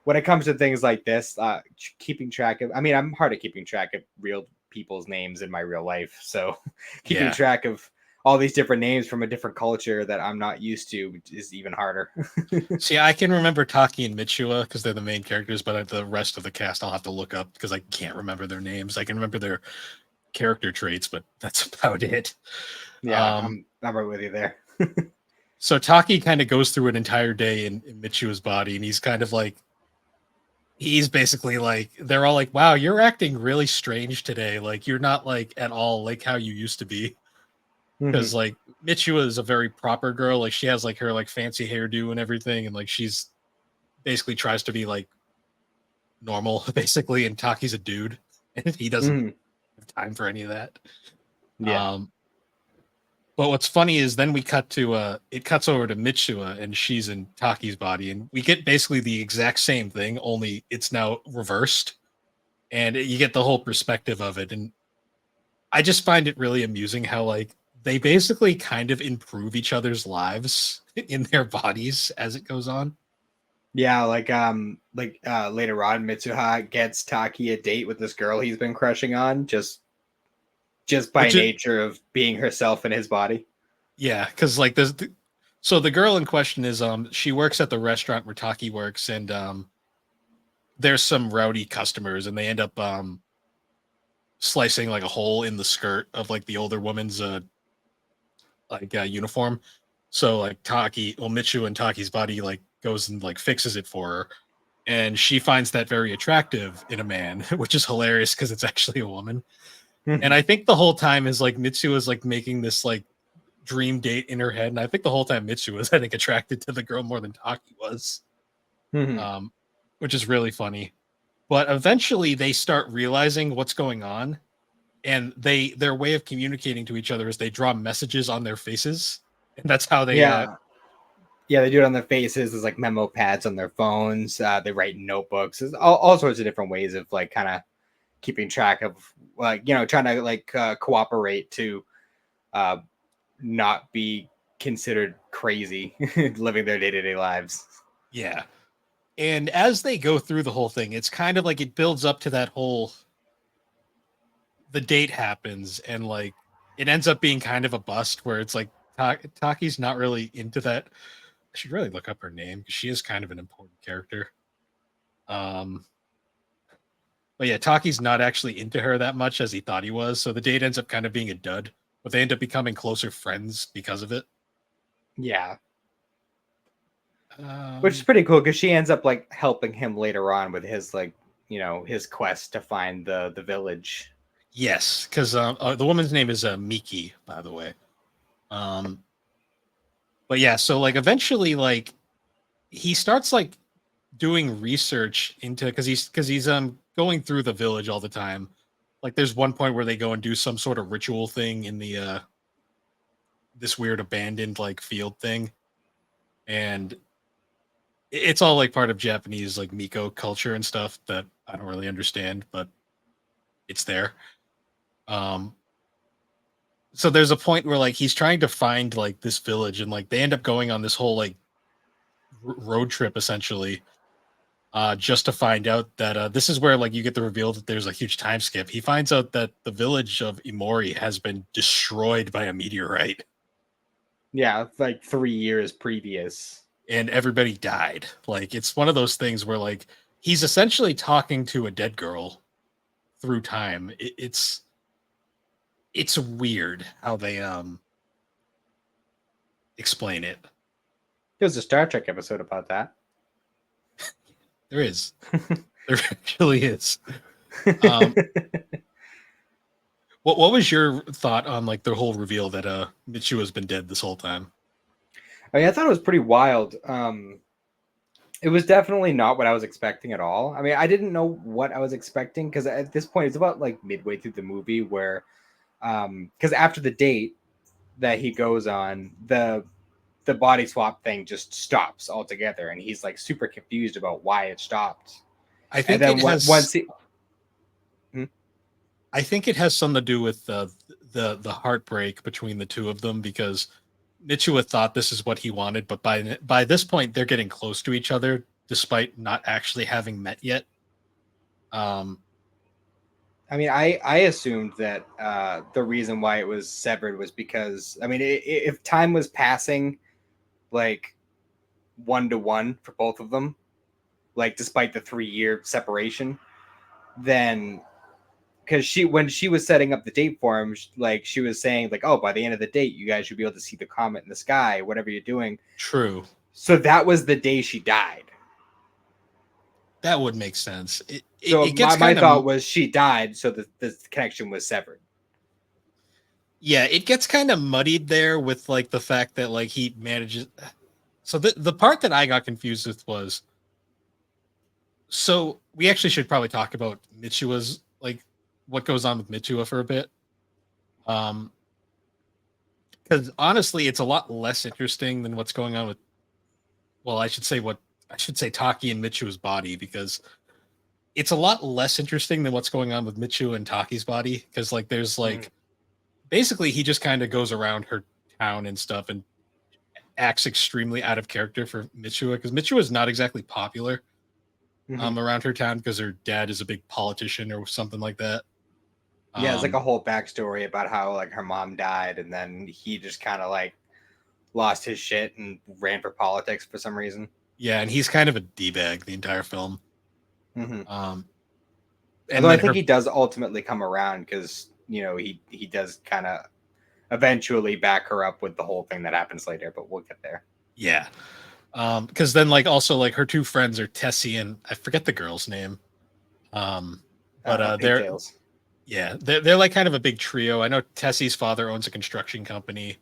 when it comes to things like this, keeping track of, I mean, I'm hard at keeping track of real people's names in my real life. So keeping yeah. track of all these different names from a different culture that I'm not used to is even harder. See, I can remember Taki and Michua because they're the main characters, but the rest of the cast I'll have to look up because I can't remember their names. I can remember their character traits, but that's about it. Yeah, Um, I'm right with you there. so Taki kind of goes through an entire day in Michua's body, and he's kind of like, he's basically like, they're all like, wow, you're acting really strange today. Like, you're not like at all like how you used to be. Mhm. Because like Michua is a very proper girl. Like, she has like her like fancy hairdo and everything. And like, she's basically tries to be like normal, basically. And Taki's a dude and he doesn't Mhm. have time for any of that. Yeah. Um, but what's funny is then we cut to it cuts over to Mitsua and she's in Taki's body, and we get basically the exact same thing, only it's now reversed, and you get the whole perspective of it. And I just find it really amusing how like they basically kind of improve each other's lives in their bodies as it goes on. Yeah, later on Mitsuha gets Taki a date with this girl he's been crushing on just by Which is, nature of being herself in his body. yeah, because like so the girl in question is she works at the restaurant where Taki works, and there's some rowdy customers, and they end up slicing like a hole in the skirt of like the older woman's uniform. So like Taki, well, Michu and Taki's body like goes and like fixes it for her, and she finds that very attractive in a man, which is hilarious because it's actually a woman. And I think the whole time is like Mitsu is like making this like dream date in her head, and I think the whole time Mitsu was, I think, attracted to the girl more than Taki was, Mhm. um, which is really funny. But eventually they start realizing what's going on, and their way of communicating to each other is they draw messages on their faces, and that's how they Yeah. Yeah, they do it on their faces. There's like memo pads on their phones. They write in notebooks. There's all sorts of different ways of like kind of keeping track of like trying to like cooperate to uh, not be considered crazy living their day-to-day lives. yeah. And as they go through the whole thing, it's kind of like it builds up to that whole the date happens, and like it ends up being kind of a bust where it's like Taki's not really into that. I should really look up her name because she is kind of an important character. Um, but yeah, Taki's not actually into her that much as he thought he was, so the date ends up kind of being a dud. But they end up becoming closer friends because of it. Yeah, which is Um, pretty cool because she ends up like helping him later on with his like his quest to find the village. yes, because the woman's name is Miki, by the way. Um, but yeah, so like eventually, like he starts like doing research into because he's going through the village all the time. Like there's one point where they go and do some sort of ritual thing in the this weird abandoned like field thing, and it's all like part of Japanese like Miko culture and stuff that I don't really understand, but it's there. Um, so there's a point where like he's trying to find like this village, and like they end up going on this whole like road trip essentially, just to find out that this is where like you get the reveal that there's a huge time skip. He finds out that the village of Imori has been destroyed by a meteorite, Yeah, like 3 years previous. and everybody died. Like it's one of those things where like he's essentially talking to a dead girl through time. It's weird how they explain it. There's a Star Trek episode about that. There is. There actually is. Um, what was your thought on like the whole reveal that Michu has been dead this whole time? I mean, I thought it was pretty wild. It was definitely not what I was expecting at all. I mean, I didn't know what I was expecting because at this point, it's about like midway through the movie where, because after the date that he goes on, the body swap thing just stops altogether, and he's like super confused about why it stopped. I And think it then has. once he, hmm? I think it has something to do with the heartbreak between the two of them because Michua thought this is what he wanted, but by this point they're getting close to each other despite not actually having met yet. Um, I mean, I assumed that the reason why it was severed was because I mean, if time was passing like 1 to 1 for both of them, like despite the 3 year separation, then because when she was setting up the date for him, like she was saying like, oh, by the end of the date, you guys should be able to see the comet in the sky, whatever you're doing. true. So that was the day she died. That would make sense. So It gets my kind of thought was she died, so the connection was severed. yeah, it gets kind of muddied there with like the fact that like he manages. So the part that I got confused with was so we actually should probably talk about Michua's like what goes on with Michua for a bit. Um, because honestly, it's a lot less interesting than what's going on with. Well, I should say Taki and Michua's body because it's a lot less interesting than what's going on with Michua and Taki's body because like there's Mm-hmm. like basically he just kind of goes around her town and stuff and acts extremely out of character for Michua because Michua is not exactly popular Mm-hmm. around her town because her dad is a big politician or something like that. Yeah, it's like a Um, whole backstory about how like her mom died, and then he just kind of like lost his shit and ran for politics for some reason. yeah, and he's kind of a d bag the entire film. Mm-hmm. Um, and Although I then think her, he does ultimately come around because he does kind of eventually back her up with the whole thing that happens later, but we'll get there. yeah, because then like also like her two friends are Tessie and I forget the girl's name. Um, but they're Pigtails. yeah, they're like kind of a big trio. I know Tessie's father owns a construction company,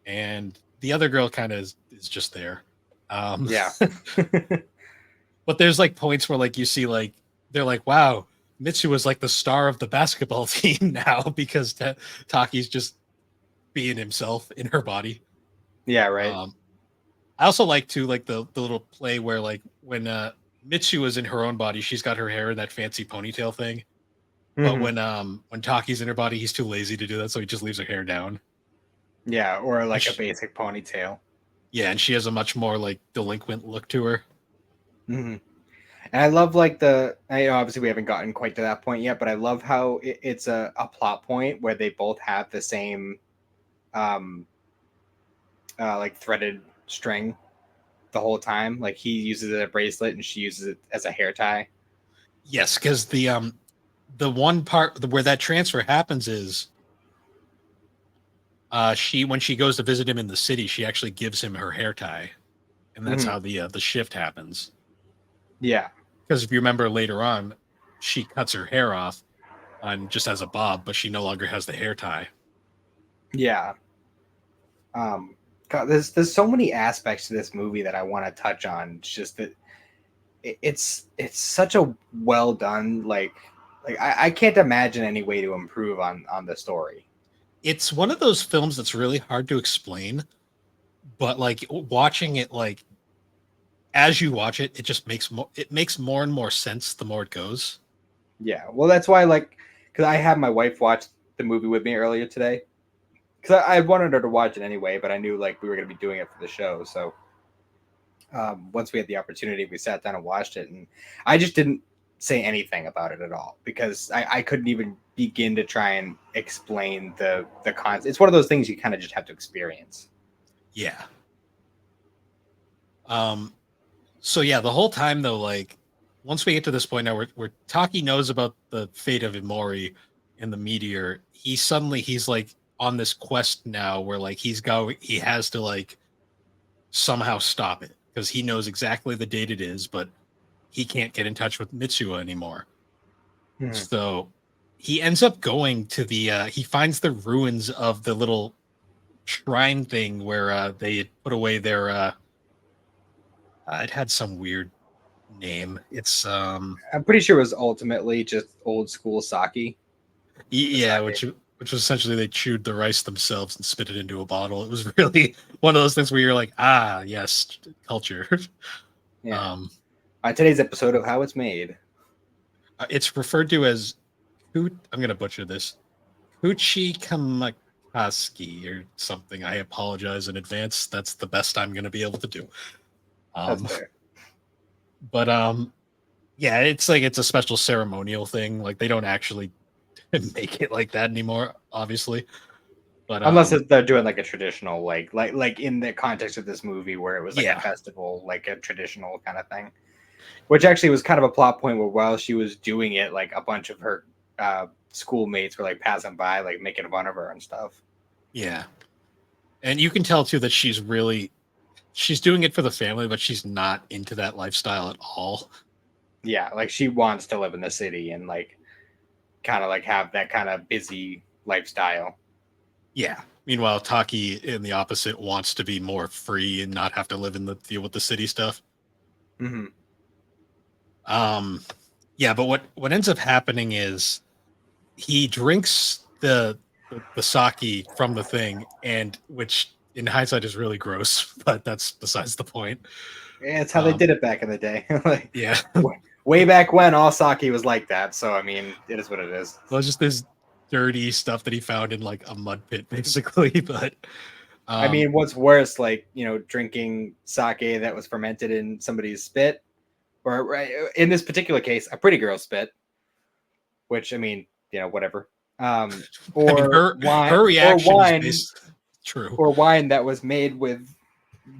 and the other girl kind of is just there. Um, Yeah. but there's like points where like you see like they're like, wow, Mitsu is like the star of the basketball team now because Taki's just being himself in her body. Yeah, right. Um, I also like to like the little play where like when Mitsu is in her own body, she's got her hair in that fancy ponytail thing. But Hmm. when Taki's in her body, he's too lazy to do that, so he just leaves her hair down. Yeah, or And like a she, basic ponytail. yeah, and she has a much more like delinquent look to her. Hmm. And I love like I know obviously we haven't gotten quite to that point yet, but I love how it's a plot point where they both have the same um like threaded string the whole time. Like he uses it as a bracelet and she uses it as a hair tie. Yes, because the one part where that transfer happens is she when she goes to visit him in the city, she actually gives him her hair tie, and that's Hmm. how the shift happens. Yeah, Because if you remember later on, she cuts her hair off and just has a bob, but she no longer has the hair tie. yeah. God, there's so many aspects to this movie that I want to touch on. It's just that it's such a well done like I can't imagine any way to improve on the story. It's one of those films that's really hard to explain, but like watching it like as you watch it, it makes more and more sense the more it goes. Yeah, well, that's why like because I had my wife watch the movie with me earlier today because I wanted her to watch it anyway, but I knew like we were going to be doing it for the show. So once we had the opportunity, we sat down and watched it, and I just didn't say anything about it at all because I couldn't even begin to try and explain the concept. It's one of those things you kind of just have to experience. Yeah. Um so yeah, the whole time though, like once we get to this point now where Taki knows about the fate of Imori and the meteor, he's like on this quest now where like he has to like somehow stop it because he knows exactly the date it is, but he can't get in touch with Mitsuo anymore. Mhm. So he ends up going to he finds the ruins of the little shrine thing where they had put away their it had some weird name. It's I'm pretty sure it was ultimately just old school sake. The yeah, sake. which was essentially they chewed the rice themselves and spit it into a bottle. It was really one of those things where you're like, ah, yes, culture. Yeah. um, On today's episode of How It's Made. it's referred to as I'm gonna butcher this Huchi Kamakaski or something. I apologize in advance. That's the best I'm gonna be able to do. That's Um, fair. but yeah, it's like it's a special ceremonial thing. Like they don't actually make it like that anymore, obviously. But Unless they're doing like a traditional like in the context of this movie where it was like a yeah, festival, like a traditional kind of thing. Which actually was kind of a plot point where while she was doing it, like a bunch of her schoolmates were like passing by, like making fun of her and stuff. yeah, and you can tell too that she's doing it for the family, but she's not into that lifestyle at all. Yeah, like she wants to live in the city and like kind of like have that kind of busy lifestyle. Yeah. Meanwhile, Taki in the opposite wants to be more free and not have to live in the deal with the city stuff. Hmm. Um, yeah, but what ends up happening is he drinks the sake from the thing, and which in hindsight is really gross, but that's besides the point. Yeah, it's how they Um, did it back in the day. Like yeah, way back when, all sake was like that. So I mean, it is what it is. well, it's just this dirty stuff that he found in like a mud pit, basically. But I um, mean, what's worse, like drinking sake that was fermented in somebody's spit, or right, in this particular case, a pretty girl spit, which I mean, whatever. I mean, Or wine, her or reaction is wine, based true. or wine that was made with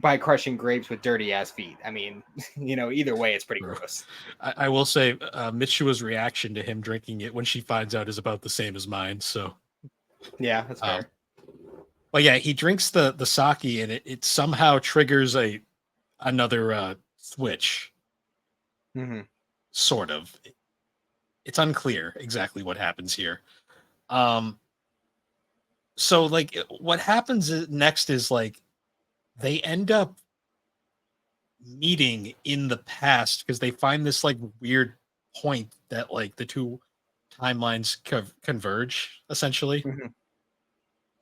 by crushing grapes with dirty ass feet. I mean, either way, it's pretty True. gross. I will say Mitsua's reaction to him drinking it when she finds out is about the same as mine. So, Yeah, that's um, fair. but yeah, he drinks the sake and it somehow triggers another switch, Hmm. sort of. It's unclear exactly what happens here. Um, so like what happens next is like they end up meeting in the past because they find this like weird point that like the two timelines converge essentially. Mhm.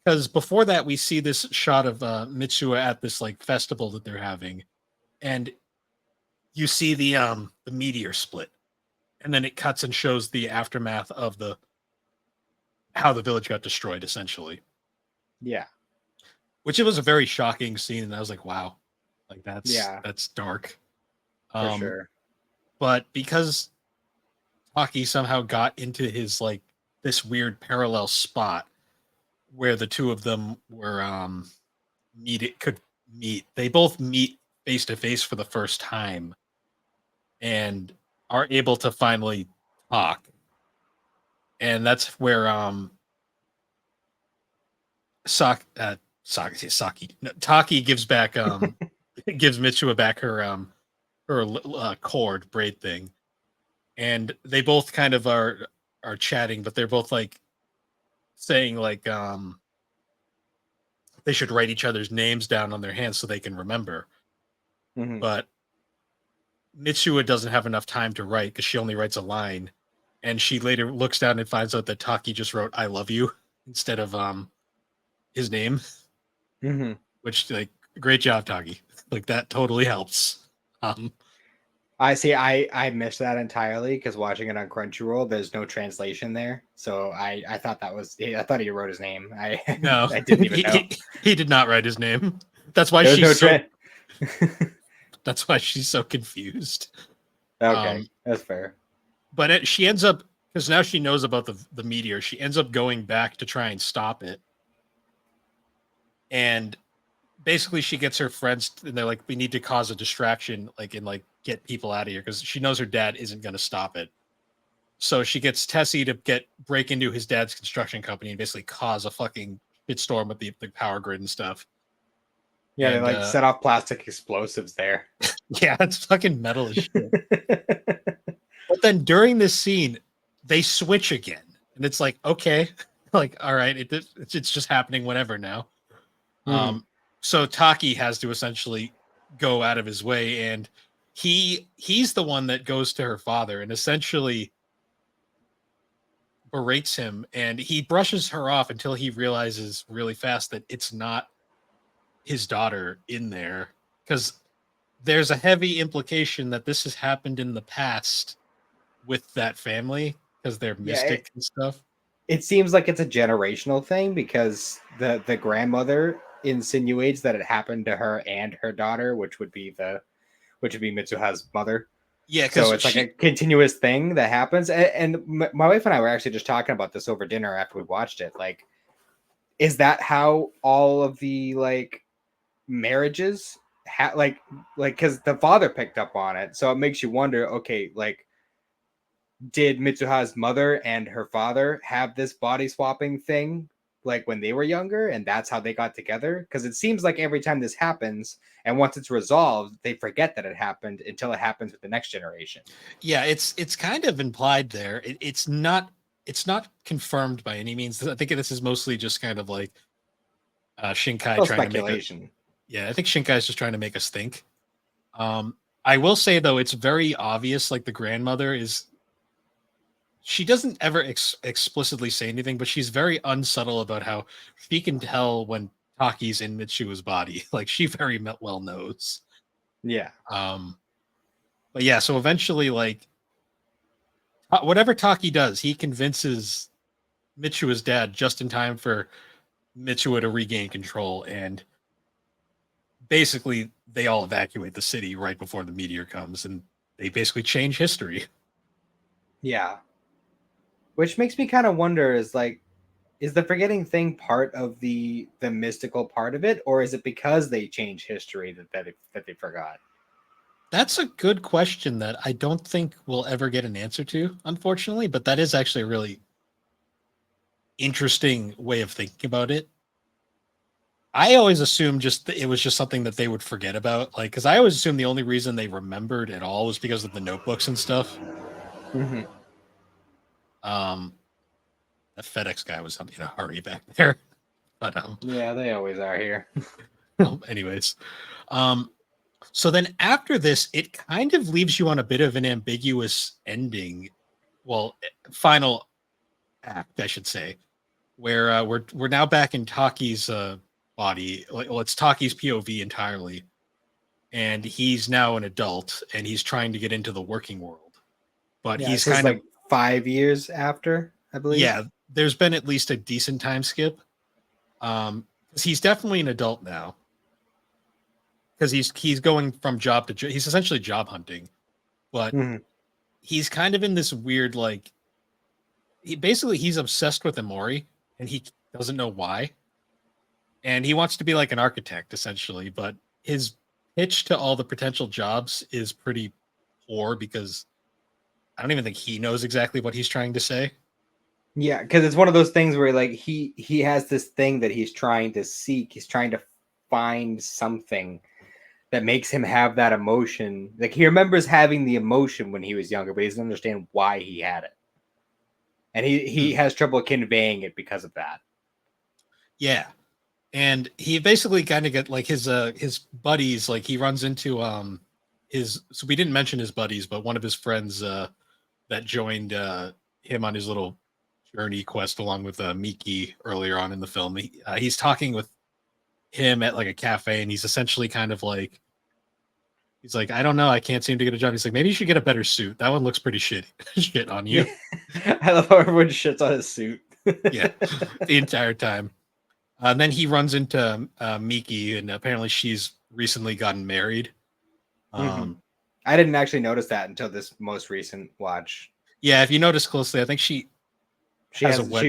Because before that, we see this shot of Mitsuha at this like festival that they're having, and you see the meteor split, and then it cuts and shows the aftermath of the how the village got destroyed, essentially. Yeah. Which it was a very shocking scene, and I was like, wow, like Yeah, that's dark. for Um, sure. but because Taki somehow got into his like this weird parallel spot where the two of them were could meet. They both meet face to face for the first time and are able to finally talk. And that's where Saki no, Taki gives back gives Mitsuha back her cord braid thing, and they both kind of are chatting, but they're both like saying like they should write each other's names down on their hands so they can remember. Mhm. But Mitsuha doesn't have enough time to write because she only writes a line, and she later looks down and finds out that Taki just wrote "I love you" instead of his name, Mhm. which like great job, Taki. Like that totally helps. Um, I see. I missed that entirely because watching it on Crunchyroll, there's no translation there. So I thought that was I thought he wrote his name. I no, I didn't even know he did not write his name. That's why there was she's no so trans. that's why she's so confused. Okay, Um, that's fair. but she ends up because now she knows about the meteor. She ends up going back to try and stop it, and basically she gets her friends and they're like, we need to cause a distraction, like and like get people out of here because she knows her dad isn't going to stop it. So she gets Tessie to break into his dad's construction company and basically cause a fucking shitstorm with the power grid and stuff. Yeah, they And like set off plastic explosives there. yeah, it's fucking metal as shit. But then during this scene, they switch again, and it's like, okay, like all right, it's just happening whenever now. Mhm. Um, so Taki has to essentially go out of his way, and he's the one that goes to her father and essentially berates him, and he brushes her off until he realizes really fast that it's not his daughter in there because there's a heavy implication that this has happened in the past with that family because they're Yeah, mystic and stuff. it seems like it's a generational thing because the grandmother insinuates that it happened to her and her daughter, which would be Mitsuha's mother. Yeah, So because it's like a continuous thing that happens. And my wife and I were actually just talking about this over dinner after we watched it. Like, is that how all of the like marriages like because the father picked up on it, so it makes you wonder. Okay, like did Mitsuha's mother and her father have this body swapping thing like when they were younger and that's how they got together? Because it seems like every time this happens and once it's resolved, they forget that it happened until it happens with the next generation. yeah, it's kind of implied there. It's not confirmed by any means. I think this is mostly just kind of like Shinkai Still trying to make a speculation. yeah. I think Shinkai is just trying to make us think. I will say though, it's very obvious. Like the grandmother is, she doesn't ever explicitly say anything, but she's very unsubtle about how she can tell when Taki's in Mitsu's body. Like she very well knows. Yeah. Um, but yeah, so eventually, like whatever Taki does, he convinces Mitsua's dad just in time for Mitsua to regain control, and basically they all evacuate the city right before the meteor comes, and they basically change history. Yeah. Which makes me kind of wonder is the forgetting thing part of the mystical part of it, or is it because they change history that they forgot? That's a good question that I don't think we'll ever get an answer to, unfortunately, but that is actually a really interesting way of thinking about it. I always assumed just it was just something that they would forget about, like because I always assumed the only reason they remembered at all was because of the notebooks and stuff. Mm-hmm. Um, that FedEx guy was in a hurry back there, but Yeah, they always are here. anyways, um, So then after this, it kind of leaves you on a bit of an ambiguous ending. Well, final act, I should say, where we're now back in Taki's body. Well, it's Taki's POV entirely, and he's now an adult, and he's trying to get into the working world. But Yeah, it he's says kind of like 5 years after, I believe. yeah. There's been at least a decent time skip, because he's definitely an adult now. Because he's going from job to job. He's essentially job hunting, but Mhm. he's kind of in this weird like he's obsessed with Amori and he doesn't know why. And he wants to be like an architect essentially, but his pitch to all the potential jobs is pretty poor because I don't even think he knows exactly what he's trying to say. Yeah, because it's one of those things where like he has this thing that he's trying to seek. He's trying to find something that makes him have that emotion. Like he remembers having the emotion when he was younger, but he doesn't understand why he had it, and he Hmm. has trouble conveying it because of that. Yeah. And he basically kind of get like his buddies, like he runs into his so we didn't mention his buddies, but one of his friends that joined him on his little journey quest along with Miki earlier on in the film. He's talking with him at like a cafe, and he's essentially kind of like, he's like, I don't know, I can't seem to get a job. He's like, maybe you should get a better suit. That one looks pretty shit, shit on you. Yeah, I love how everyone shits on his suit. Yeah, the entire time. And then he runs into Miki, and apparently she's recently gotten married. Hmm. Um, I didn't actually notice that until this most recent watch. yeah, if you notice closely, I think she She has a has wet.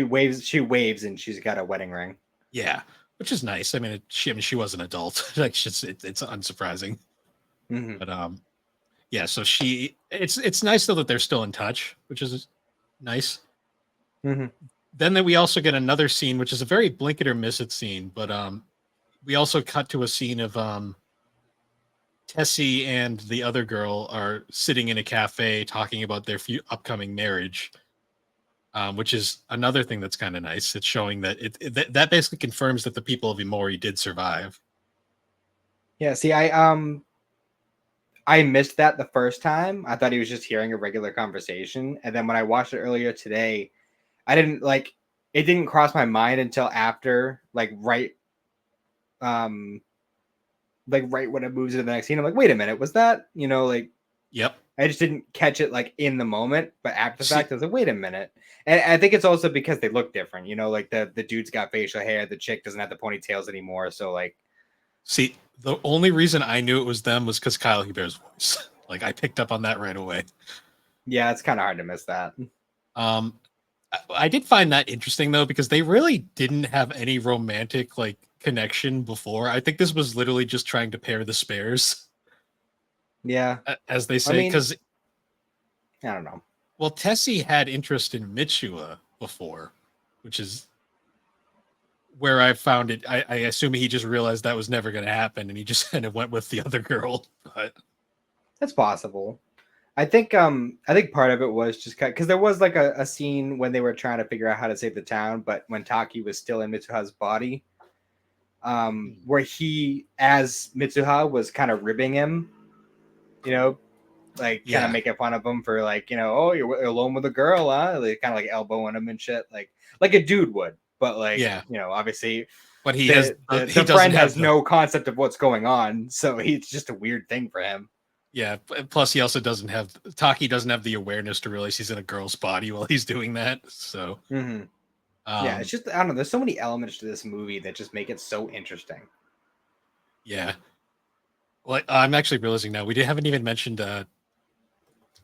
she waves and she's got a wedding ring. Yeah, which is nice. I mean, she was an adult. Like, it's unsurprising. Hmm. But yeah. So it's nice though that they're still in touch, which is nice. Hmm. Then that we also get another scene, which is a very blink it or miss it scene. But we also cut to a scene of Tessie and the other girl are sitting in a cafe talking about their upcoming marriage. Which is another thing that's kind of nice. It's showing that that basically confirms that the people of Imori did survive. Yeah, see, I missed that the first time. I thought he was just hearing a regular conversation, and then when I watched it earlier today, I didn't like it. Didn't cross my mind until after, um, right when it moves into the next scene. I'm like, wait a minute, was that like Yep. I just didn't catch it like in the moment, but after the See, fact, I was like, wait a minute. And I think it's also because they look different. Like the dude's got facial hair, the chick doesn't have the ponytails anymore. So like, see, the only reason I knew it was them was because Kyle Hubert's voice. Like I picked up on that right away. yeah, it's kind of hard to miss that. Um, I did find that interesting though because they really didn't have any romantic like connection before. I think this was literally just trying to pair the spares, Yeah, as they I say. mean, Because I don't know. well, Tessie had interest in Mitsua before, which is where I found it. I assume he just realized that was never going to happen, and he just kind of went with the other girl. But That's possible. I think part of it was just because there was like a scene when they were trying to figure out how to save the town, but when Taki was still in Mitsuha's body, where he as Mitsuha was kind of ribbing him, you know, like kind of yeah, making fun of him for like, oh, you're alone with a girl, huh? Like kind of like elbowing him and shit, like a dude would. But like, yeah. Obviously But he has he the doesn't friend have has the no concept of what's going on, so it's just a weird thing for him. yeah. Plus, he also doesn't have Taki doesn't have the awareness to realize he's in a girl's body while he's doing that. So Hmm. Yeah, it's um, just I don't know. There's so many elements to this movie that just make it so interesting. yeah. Like I'm actually realizing now haven't even mentioned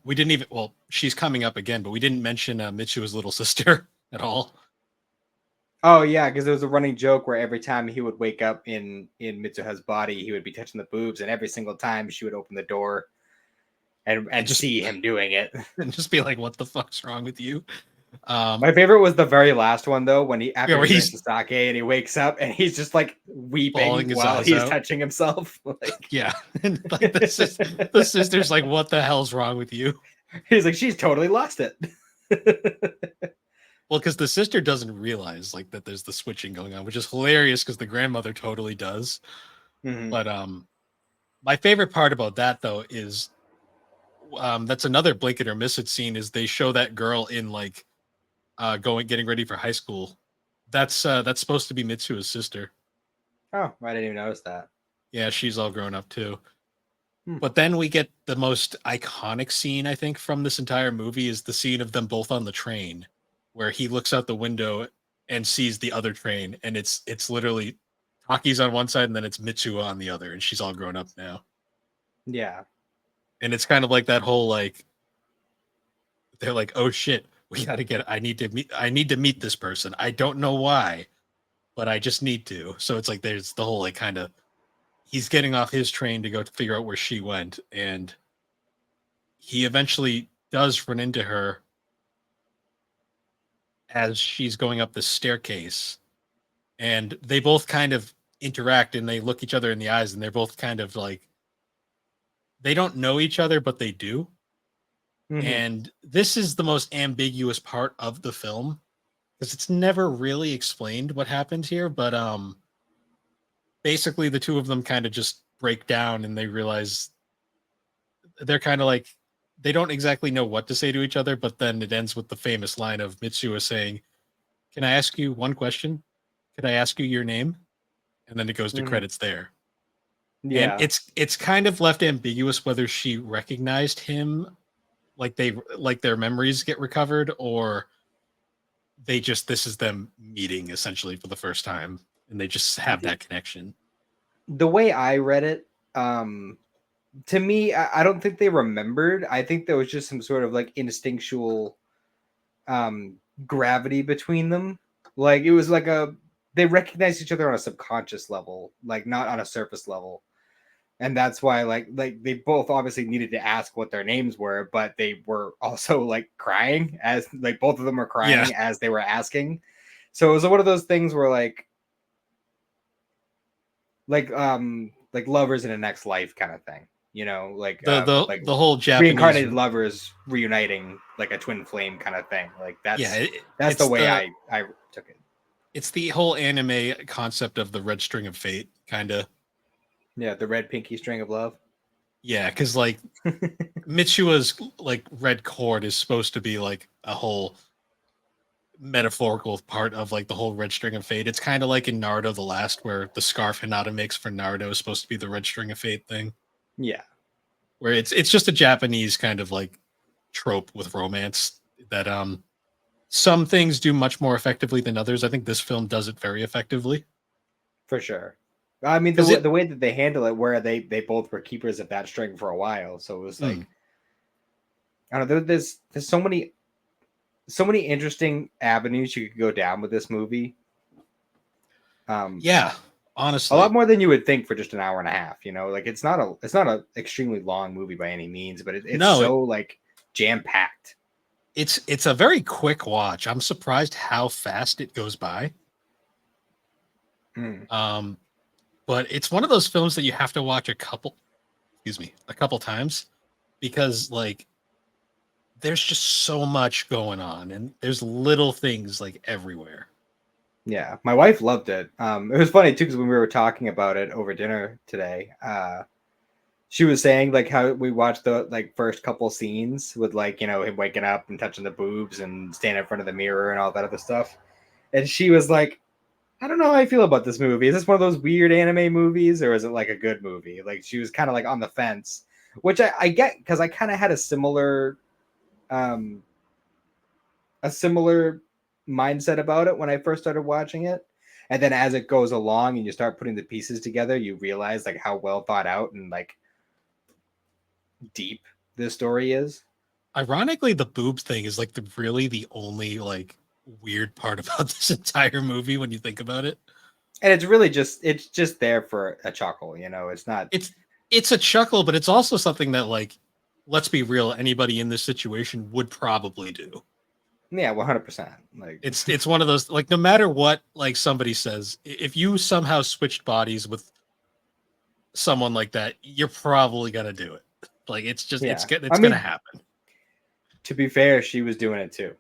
we didn't even well she's coming up again, but we didn't mention Mitsu's little sister at all. Oh yeah, because there was a running joke where every time he would wake up in Mitsuha's body, he would be touching the boobs, and every single time she would open the door and And and see him doing it. and just be like, what the fuck's wrong with you? My favorite was the very last one though, when he Yeah, after where he drinks the he's sake and he wakes up and he's just like weeping bawling his while eyes he's out. touching himself. Like Yeah. And like the sister's like, what the hell's wrong with you? he's like, she's totally lost it. Well, because the sister doesn't realize like that there's the switching going on, which is hilarious because the grandmother totally does. Hmm. But My favorite part about that though is that's another blink it or miss it scene is they show that girl in like getting ready for high school. That's supposed to be Mitsu's sister. Oh, I didn't even notice that. Yeah, she's all grown up too. Hmm. But then we get the most iconic scene, I think, from this entire movie is the scene of them both on the train, where he looks out the window and sees the other train, and it's literally Taki's on one side and then it's Mitsuo on the other, and she's all grown up now. Yeah. And it's kind of like that whole like they're like, oh shit, we gotta get I need to meet this person. I don't know why, but I just need to. So it's like there's the whole like kind of he's getting off his train to go to figure out where she went, and he eventually does run into her as she's going up the staircase, and they both kind of interact and they look each other in the eyes, and they're both kind of like they don't know each other, but they do. Hmm. And this is the most ambiguous part of the film because it's never really explained what happened here, but basically the two of them kind of just break down and they realize they're kind of like they don't exactly know what to say to each other, but then it ends with the famous line of Mitsuo saying, "Can I ask you one question? Could I ask you your name?" And then it goes to Hmm. credits there. And Yeah. it's kind of left ambiguous whether she recognized him like they like their memories get recovered or they just this is them meeting essentially for the first time and they just have that connection. The way I read it, um, to me, I don't think they remembered. I think there was just some sort of like instinctual um gravity between them. Like it was like a they recognized each other on a subconscious level, like not on a surface level. And that's why like they both obviously needed to ask what their names were, but they were also like crying as like both of them were Yeah. crying as they were asking. So it was one of those things where like lovers in a next life kind of thing, you know, like The whole Japanese reincarnated lovers reuniting like a twin flame kind of thing. Like yeah, that's the way I took it. it's the whole anime concept of the red string of fate kind of. Yeah, the red pinky string of love. Yeah, cuz like Mitsua's like red cord is supposed to be like a whole metaphorical part of like the whole red string of fate. It's kind of like in Naruto the Last where the scarf Hinata makes for Naruto is supposed to be the red string of fate thing. Yeah, Where it's just a Japanese kind of like trope with romance that some things do much more effectively than others. I think this film does it very effectively. for sure. I mean, Cuz it the way that they handle it, where they both were keepers of that string for a while, so it was mm, like I don't know. There's so many interesting avenues you could go down with this movie. Um, yeah, a lot honestly. more than you would think for just an hour and a half. You know, like it's not a extremely long movie by any means, but it's No, so like jam packed. it's a very quick watch. I'm surprised how fast it goes by. Mm. Um but it's one of those films that you have to watch a couple times because like there's just so much going on and there's little things like everywhere. Yeah, my wife loved it. It was funny too because when we were talking about it over dinner today, she was saying like how we watched the like first couple scenes with like you know him waking up and touching the boobs and standing in front of the mirror and all that other stuff, and she was like, I don't know how I feel about this movie. Is this one of those weird anime movies or is it like a good movie? Like she was kind of like on the fence, which I get because I kind of had um, a similar mindset about it when I first started watching it. And then as it goes along and you start putting the pieces together, you realize like how well thought out and like deep this story is. Ironically, the boobs thing is like the only like weird part about this entire movie when you think about it. And it's really just it's just there for a chuckle, you know. It's not It's it's a chuckle, but it's also something that like let's be real, anybody in this situation would probably do. yeah, 100%. Like It's one of those like no matter what like somebody says, if you somehow switched bodies with someone like that, you're probably gonna do it. Like it's just yeah. I it's gonna mean, happen. to be fair, she was doing it too.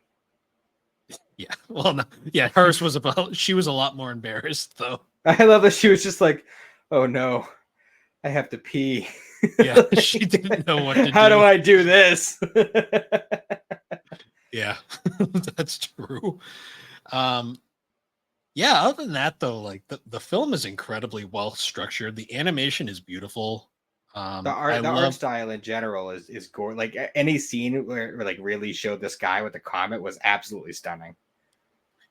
Yeah. Well, no, yeah, hers was about she was a lot more embarrassed though. I love that she was just like, "Oh no." I have to pee. Yeah, she didn't know what to How do do. I do this? Yeah, that's true. Um, yeah, other than that though, like the film is incredibly well structured. The animation is beautiful. I The art love style in general is gore. Like any scene where like really showed the sky with the comet was absolutely stunning.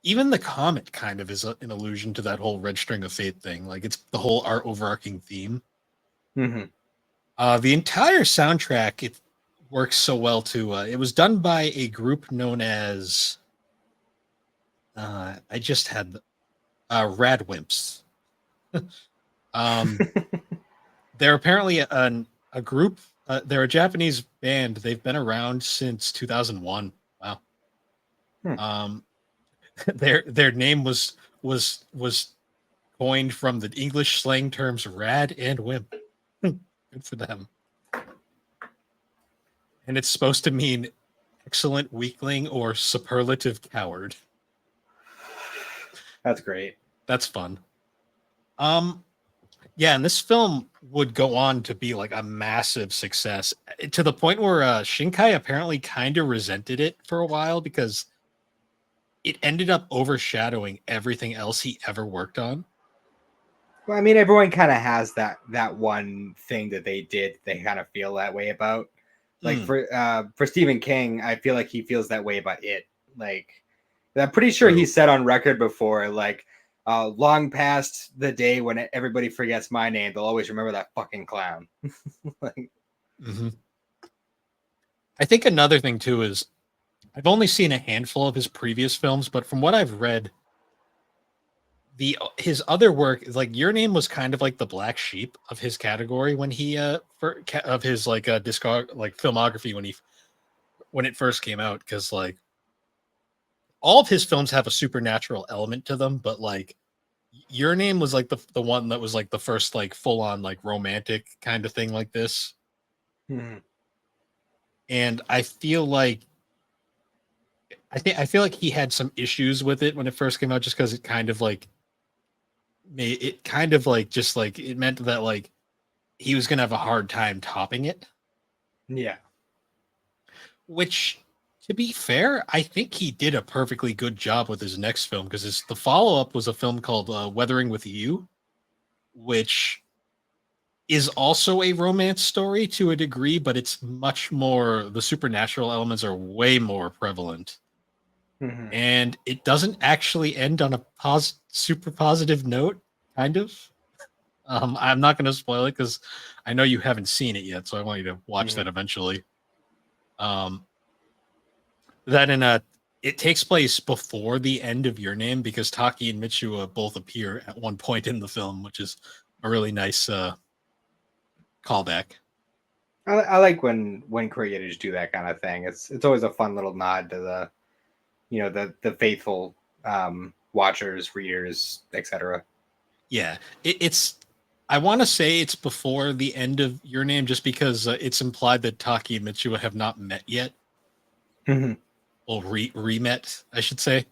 even the comet kind of is an allusion to that whole red string of fate thing. Like it's the whole art overarching theme. Mm-hmm. The entire soundtrack it works so well too. It was done by a group known as I just had Rad Wimps. Um, they're apparently a group. They're a Japanese band. They've been around since 2001. Wow. Hmm. Um, their name was coined from the English slang terms "rad" and "wimp." Good for them. And it's supposed to mean excellent weakling or superlative coward. That's great. That's fun. Um, yeah, and this film would go on to be like a massive success to the point where Shinkai apparently kind of resented it for a while because it ended up overshadowing everything else he ever worked on. Well, I mean, everyone kind of has that one thing that they did. They kind of feel that way about. Like Mm, for Stephen King, I feel like he feels that way about it. Like I'm pretty sure he true. said on record before, like long past the day when everybody forgets my name, they'll always remember that fucking clown. Like, Hmm. I think another thing too is I've only seen a handful of his previous films, but from what I've read, the his other work is like Your Name was kind of like the black sheep of his category when he of his like discog like filmography when it first came out because like all of his films have a supernatural element to them, but like Your Name was like the one that was like the first like full on like romantic kind of thing like this. hmm. And I feel like he had some issues with it when it first came out just because it kind of like made it kind of like just like it meant that like he was gonna have a hard time topping it. Yeah. Which to be fair, I think he did a perfectly good job with his next film because the follow-up was a film called Weathering with You, which is also a romance story to a degree, but it's much more the supernatural elements are way more prevalent. Hmm. And it doesn't actually end on a super positive note, kind of. I'm not going to spoil it because I know you haven't seen it yet, so I want you to watch Hmm. that eventually. Um, that in a it takes place before the end of Your Name because Taki and Mitsuha both appear at one point in the film, which is a really nice callback. I like when creators do that kind of thing. It's always a fun little nod to the the faithful watchers, readers, etc. Yeah, it's. I want to say it's before the end of Your Name, just because it's implied that Taki and Mitsuha have not met yet, Hmm. or re-met, I should say.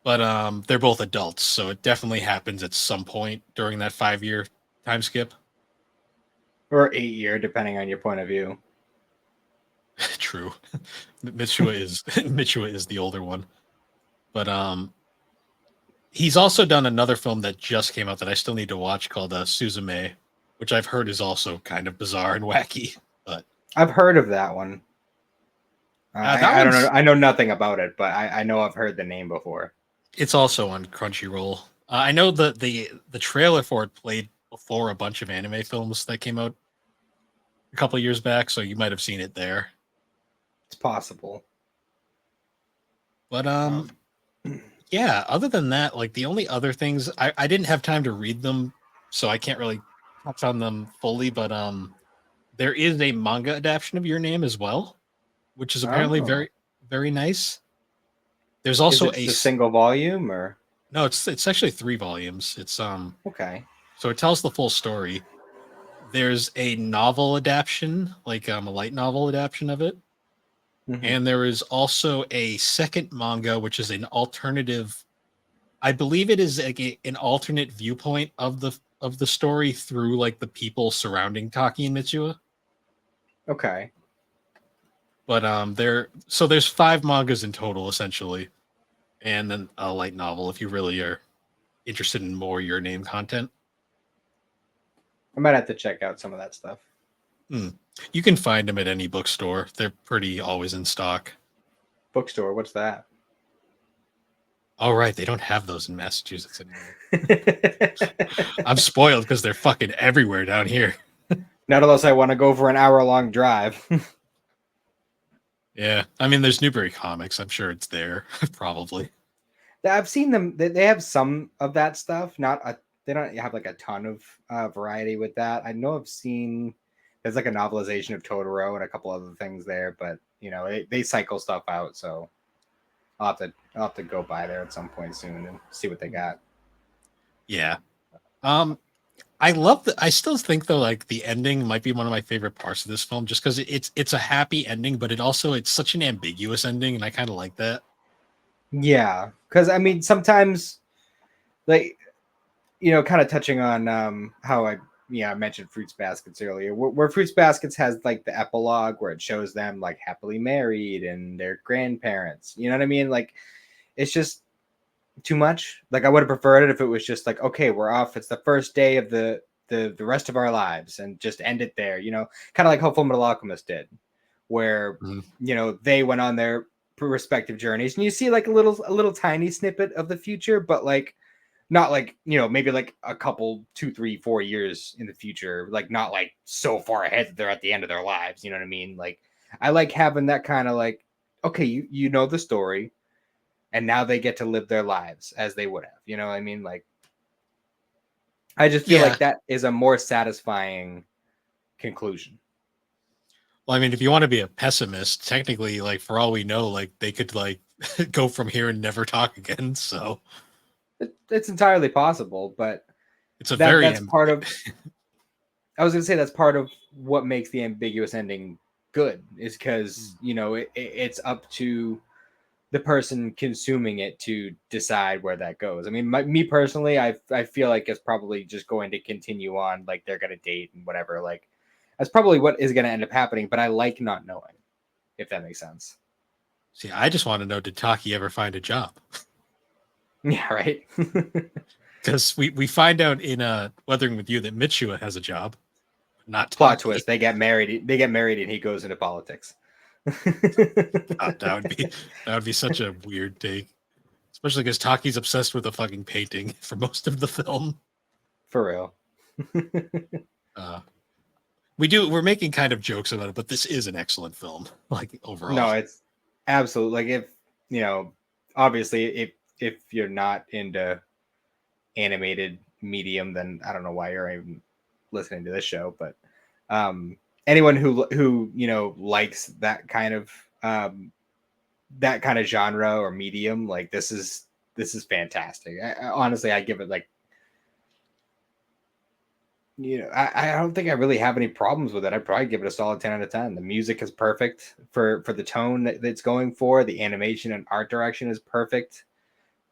But they're both adults, so it definitely happens at some point during that 5 year time skip. Or 8 year, depending on your point of view. True, Mitsuha is Mitsuha is the older one, but he's also done another film that just came out that I still need to watch called Suzume, which I've heard is also kind of bizarre and wacky. But I've heard of that one. that I don't know. one's I know nothing about it, but I know I've heard the name before. it's also on Crunchyroll. I know the trailer for it played before a bunch of anime films that came out a couple years back, so you might have seen it there. It's possible. But Um, yeah. Other than that, like the only other things I didn't have time to read them, so I can't really touch on them fully. But there is a manga adaptation of Your Name as well, which is apparently oh, very nice. There's is also it just a single volume or no, it's actually 3 volumes. It's okay? so it tells the full story. There's a novel adaptation, like a light novel adaptation of it, Hmm. and there is also a second manga, which is an alternative. I believe it is like an alternate viewpoint of of the story through like the people surrounding Taki and Mitsuha. Okay. But there's 5 mangas in total essentially, and then a light novel if you really are interested in more Your Name content. I might have to check out some of that stuff. You can find them at any bookstore. They're pretty always in stock. Bookstore, what's that? All right, they don't have those in Massachusetts anymore. I'm spoiled because they're fucking everywhere down here. Not unless I want to go for an hour-long drive. Yeah, I mean, there's Newbury Comics. I'm sure it's there, probably. I've seen them. They have some of that stuff. They don't have like a ton of variety with that. I know I've seen there's like a novelization of Totoro and a couple other things there, but they cycle stuff out. So I'll have to go by there at some point soon and see what they got. Yeah. I still think though, like the ending might be one of my favorite parts of this film, just because it's a happy ending, but it's such an ambiguous ending, and I kind of like that. Yeah, because I mean sometimes like kind of touching on how I mentioned Fruits Baskets earlier, where Fruits Baskets has like the epilogue where it shows them like happily married and their grandparents. You know what I mean? Like it's just too much. Like I would have preferred it if it was just like, okay, we're off. It's the first day of the rest of our lives, and just end it there. Kind of like how Fullmetal Alchemist did, where they went on their respective journeys, and you see like a little tiny snippet of the future, but like not like maybe like a couple 2 3 4 years in the future, like not like so far ahead that they're at the end of their lives. You know what I mean? Like I like having that kind of like, okay, you know the story, and now they get to live their lives as they would have. You know what I mean? Like I just feel Yeah. like that is a more satisfying conclusion. Well, I mean, if you want to be a pessimist, technically, like for all we know, like they could like go from here and never talk again. So It's entirely possible, but it's a that very that's part of I was gonna say that's part of what makes the ambiguous ending good, is because it's up to the person consuming it to decide where that goes. I mean, me personally, I feel like it's probably just going to continue on, like they're gonna date and whatever. Like that's probably what is gonna end up happening. But I like not knowing, if that makes sense. See, I just want to know, did Taki ever find a job? Yeah, right. Because we find out in Weathering with You that Mitsuha has a job, not Plot Taki. twist: they get married. They get married, and he goes into politics. That would be such a weird take, especially because Taki's obsessed with a fucking painting for most of the film. For real. Uh, we're making kind of jokes about it, but this is an excellent film, like overall. No, it's absolute. Like if obviously if you're not into animated medium, then I don't know why you're even listening to this show. But anyone who likes that kind of genre or medium, like this is fantastic. Honestly, I give it like I don't think I really have any problems with it. I'd probably give it a solid 10 out of 10. The music is perfect for the tone that it's going for. The animation and art direction is perfect.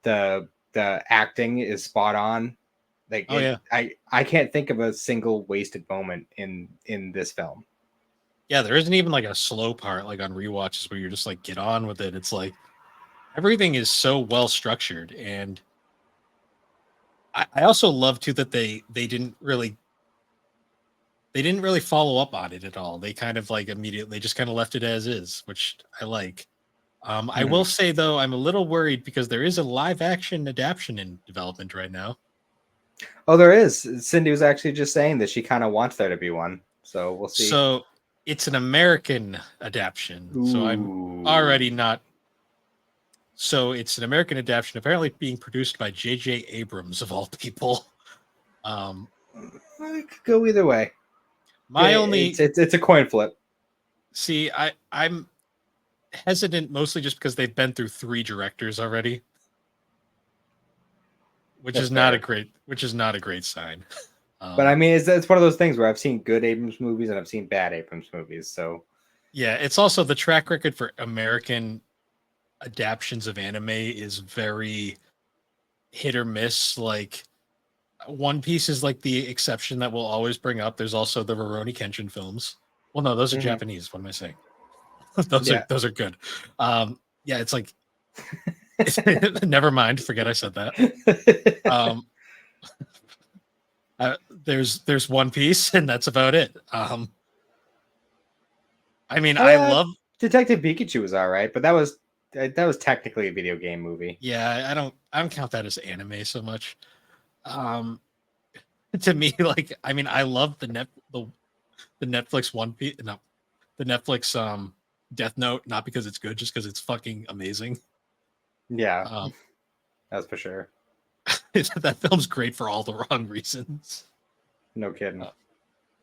The acting is spot on. Like Yeah, I can't think of a single wasted moment in this film. yeah. There isn't even like a slow part like on rewatches where you're just like get on with it. It's like everything is so well structured, and I also love too that they didn't really follow up on it at all. They kind of like immediately just kind of left it as is, which I like. I Mm-hmm. will say though, I'm a little worried because there is a live action adaptation in development right now. Oh, there is. Cindy was actually just saying that she kind of wants there to be one. So we'll see. So it's an American adaptation. So I'm Ooh. already not. So it's an American adaptation, apparently being produced by J.J. Abrams of all people. Um, It could go either way. my only It's a coin flip. see, I'm hesitant mostly just because they've been through 3 directors already, That's fair. which is not a great sign. But I mean, it's one of those things where I've seen good Abrams movies and I've seen bad Abrams movies. So Yeah, it's also the track record for American adaptions of anime is very hit or miss. Like One Piece is like the exception that we'll always bring up. There's also the Rurouni Kenshin films. Well, no, those are Mhm. Japanese. What am I saying? Yeah. Those are good. Yeah, it's like never mind. Forget I said that. Um, there's One Piece, and that's about it. I mean, I uh, love. Detective Pikachu was all right, but that was technically a video game movie. Yeah, I don't count that as anime so much. Um, to me, like, I mean, I love the Netflix One Piece. No, the Netflix Death Note, not because it's good, just because it's fucking amazing. Yeah, Um, that's for sure. that film's great for all the wrong reasons. No kidding. Uh,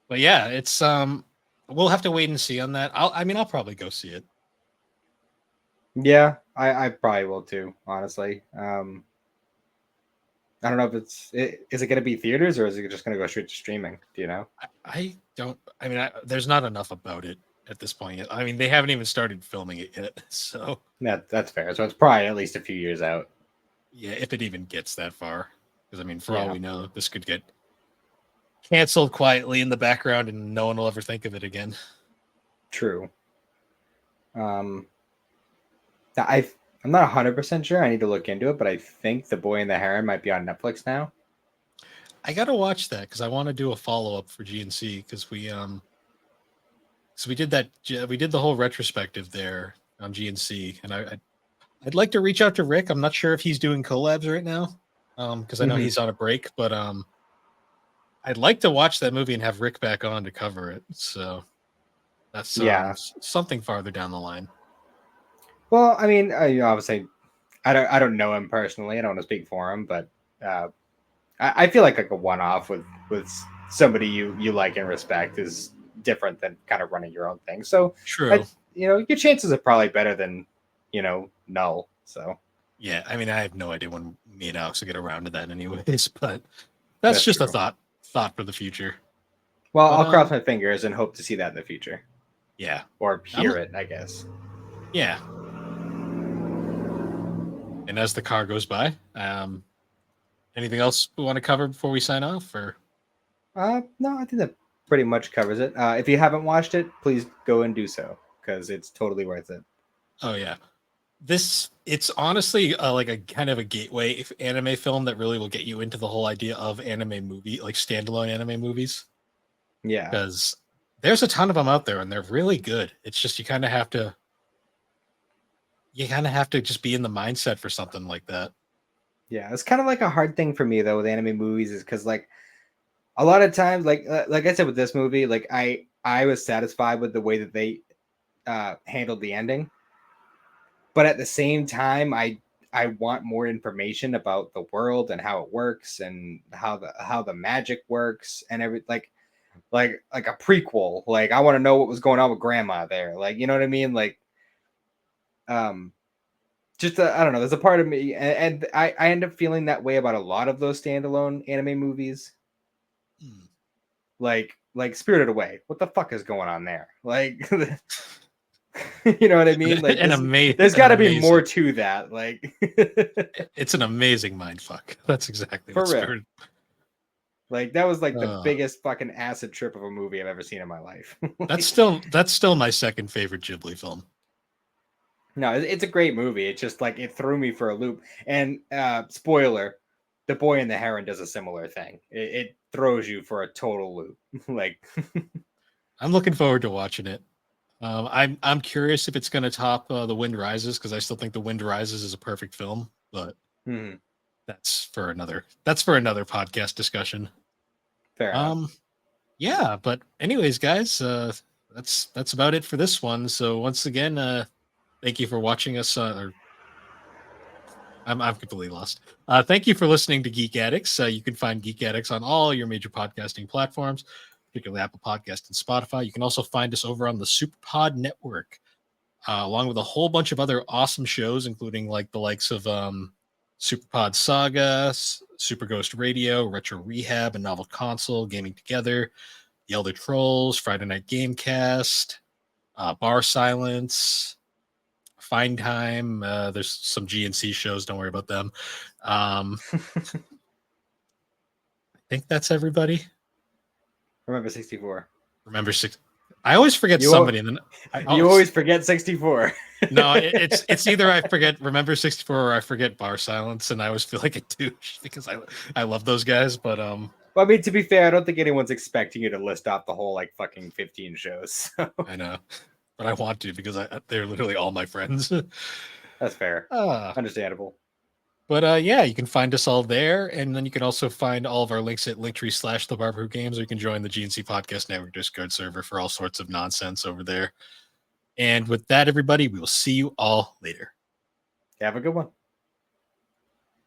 but yeah, it's we'll have to wait and see on that. I mean, I'll probably go see it. Yeah, I probably will too. Honestly, I don't know if is it going to be theaters or is it just going to go straight to streaming? Do you know? I don't. I mean, there's not enough about it at this point yet. I mean, they haven't even started filming it yet. So That's fair. So it's probably at least a few years out. yeah, if it even gets that far, because I mean, for all Yeah, we know, this could get canceled quietly in the background, and no one will ever think of it again. true. Um, I I'm not 100% sure. I need to look into it, but I think The Boy and the Heron might be on Netflix now. I gotta watch that because I want to do a follow up for GNC because we did that we did the whole retrospective there on GNC, and I'd like to reach out to Rick. I'm not sure if he's doing collabs right now, because I know Hmm. he's on a break, but I'd like to watch that movie and have Rick back on to cover it. So that's Yeah. something farther down the line. Well, I mean, obviously, I don't know him personally. I don't want to speak for him, but uh, I feel like a one off with somebody you like and respect is different than kind of running your own thing. So True. I your chances are probably better than null. So Yeah, I mean, I have no idea when me and Alex will get around to that, anyways. But that's that's just a true. thought for the future. Well, But I'll cross my fingers and hope to see that in the future yeah, or I'm hear it. I guess. yeah. And as the car goes by, anything else we want to cover before we sign off? Or No, I think that pretty much covers it. If you haven't watched it, please go and do so because it's totally worth it. oh yeah, it's honestly like a kind of a gateway anime film that really will get you into the whole idea of anime movie, like standalone anime movies, Yeah, because there's a ton of them out there and they're really good. It's just you kind of have to just be in the mindset for something like that. yeah. It's kind of like a hard thing for me though with anime movies is because like a lot of times, like I said with this movie, like I was satisfied with the way that they handled the ending, but at the same time, I want more information about the world and how it works and how the magic works and every like a prequel. Like I want to know what was going on with Grandma there. Like you know what I mean? Like um just I don't know. There's a part of me, and I end up feeling that way about a lot of those standalone anime movies. Hmm. Like Spirited Away. What the fuck is going on there? Like you know what I mean? Like an there's an got to be more amazing to that. Like it's an amazing mind fuck. That's exactly for what real. Spirit. Like that was like the Uh, biggest fucking acid trip of a movie I've ever seen in my life. that's Like, still that's still my second favorite Ghibli film. no, it's a great movie. It's just like it threw me for a loop. And spoiler, The Boy and the Heron does a similar thing. It throws you for a total loop. Like I'm looking forward to watching it. I'm curious if it's going to top The Wind Rises because I still think The Wind Rises is a perfect film, but hmm, that's for another podcast discussion. fair enough. Um, yeah, but anyways, guys, that's about it for this one. So once again, thank you for watching us. I'm completely lost. Thank you for listening to Geek Addicts. You can find Geek Addicts on all your major podcasting platforms, particularly Apple Podcast and Spotify. You can also find us over on the SuperPod Network, along with a whole bunch of other awesome shows, including like the likes of SuperPod Saga, Super Ghost Radio, Retro Rehab, and Novel Console, Gaming Together, The Elder Trolls, Friday Night Gamecast, Bar Silence, Fine Time. There's some GNC shows. Don't worry about them. Um, think that's everybody. Remember 64. Remember six. I always forget You somebody, and then you always forget 64. no. It's either I forget Remember 64 or I forget Bar Silence, and I always feel like a douche because I love those guys. But Well, I mean, to be fair, I don't think anyone's expecting you to list off the whole like fucking 15 shows. So. I know, but I want to because they're literally all my friends. That's fair. uh, Understandable. but yeah, you can find us all there, and then you can also find all of our links at linktree/the Barber Who Games, or you can join the GNC Podcast Network Discord server for all sorts of nonsense over there. And with that, everybody, we will see you all later. Have a good one.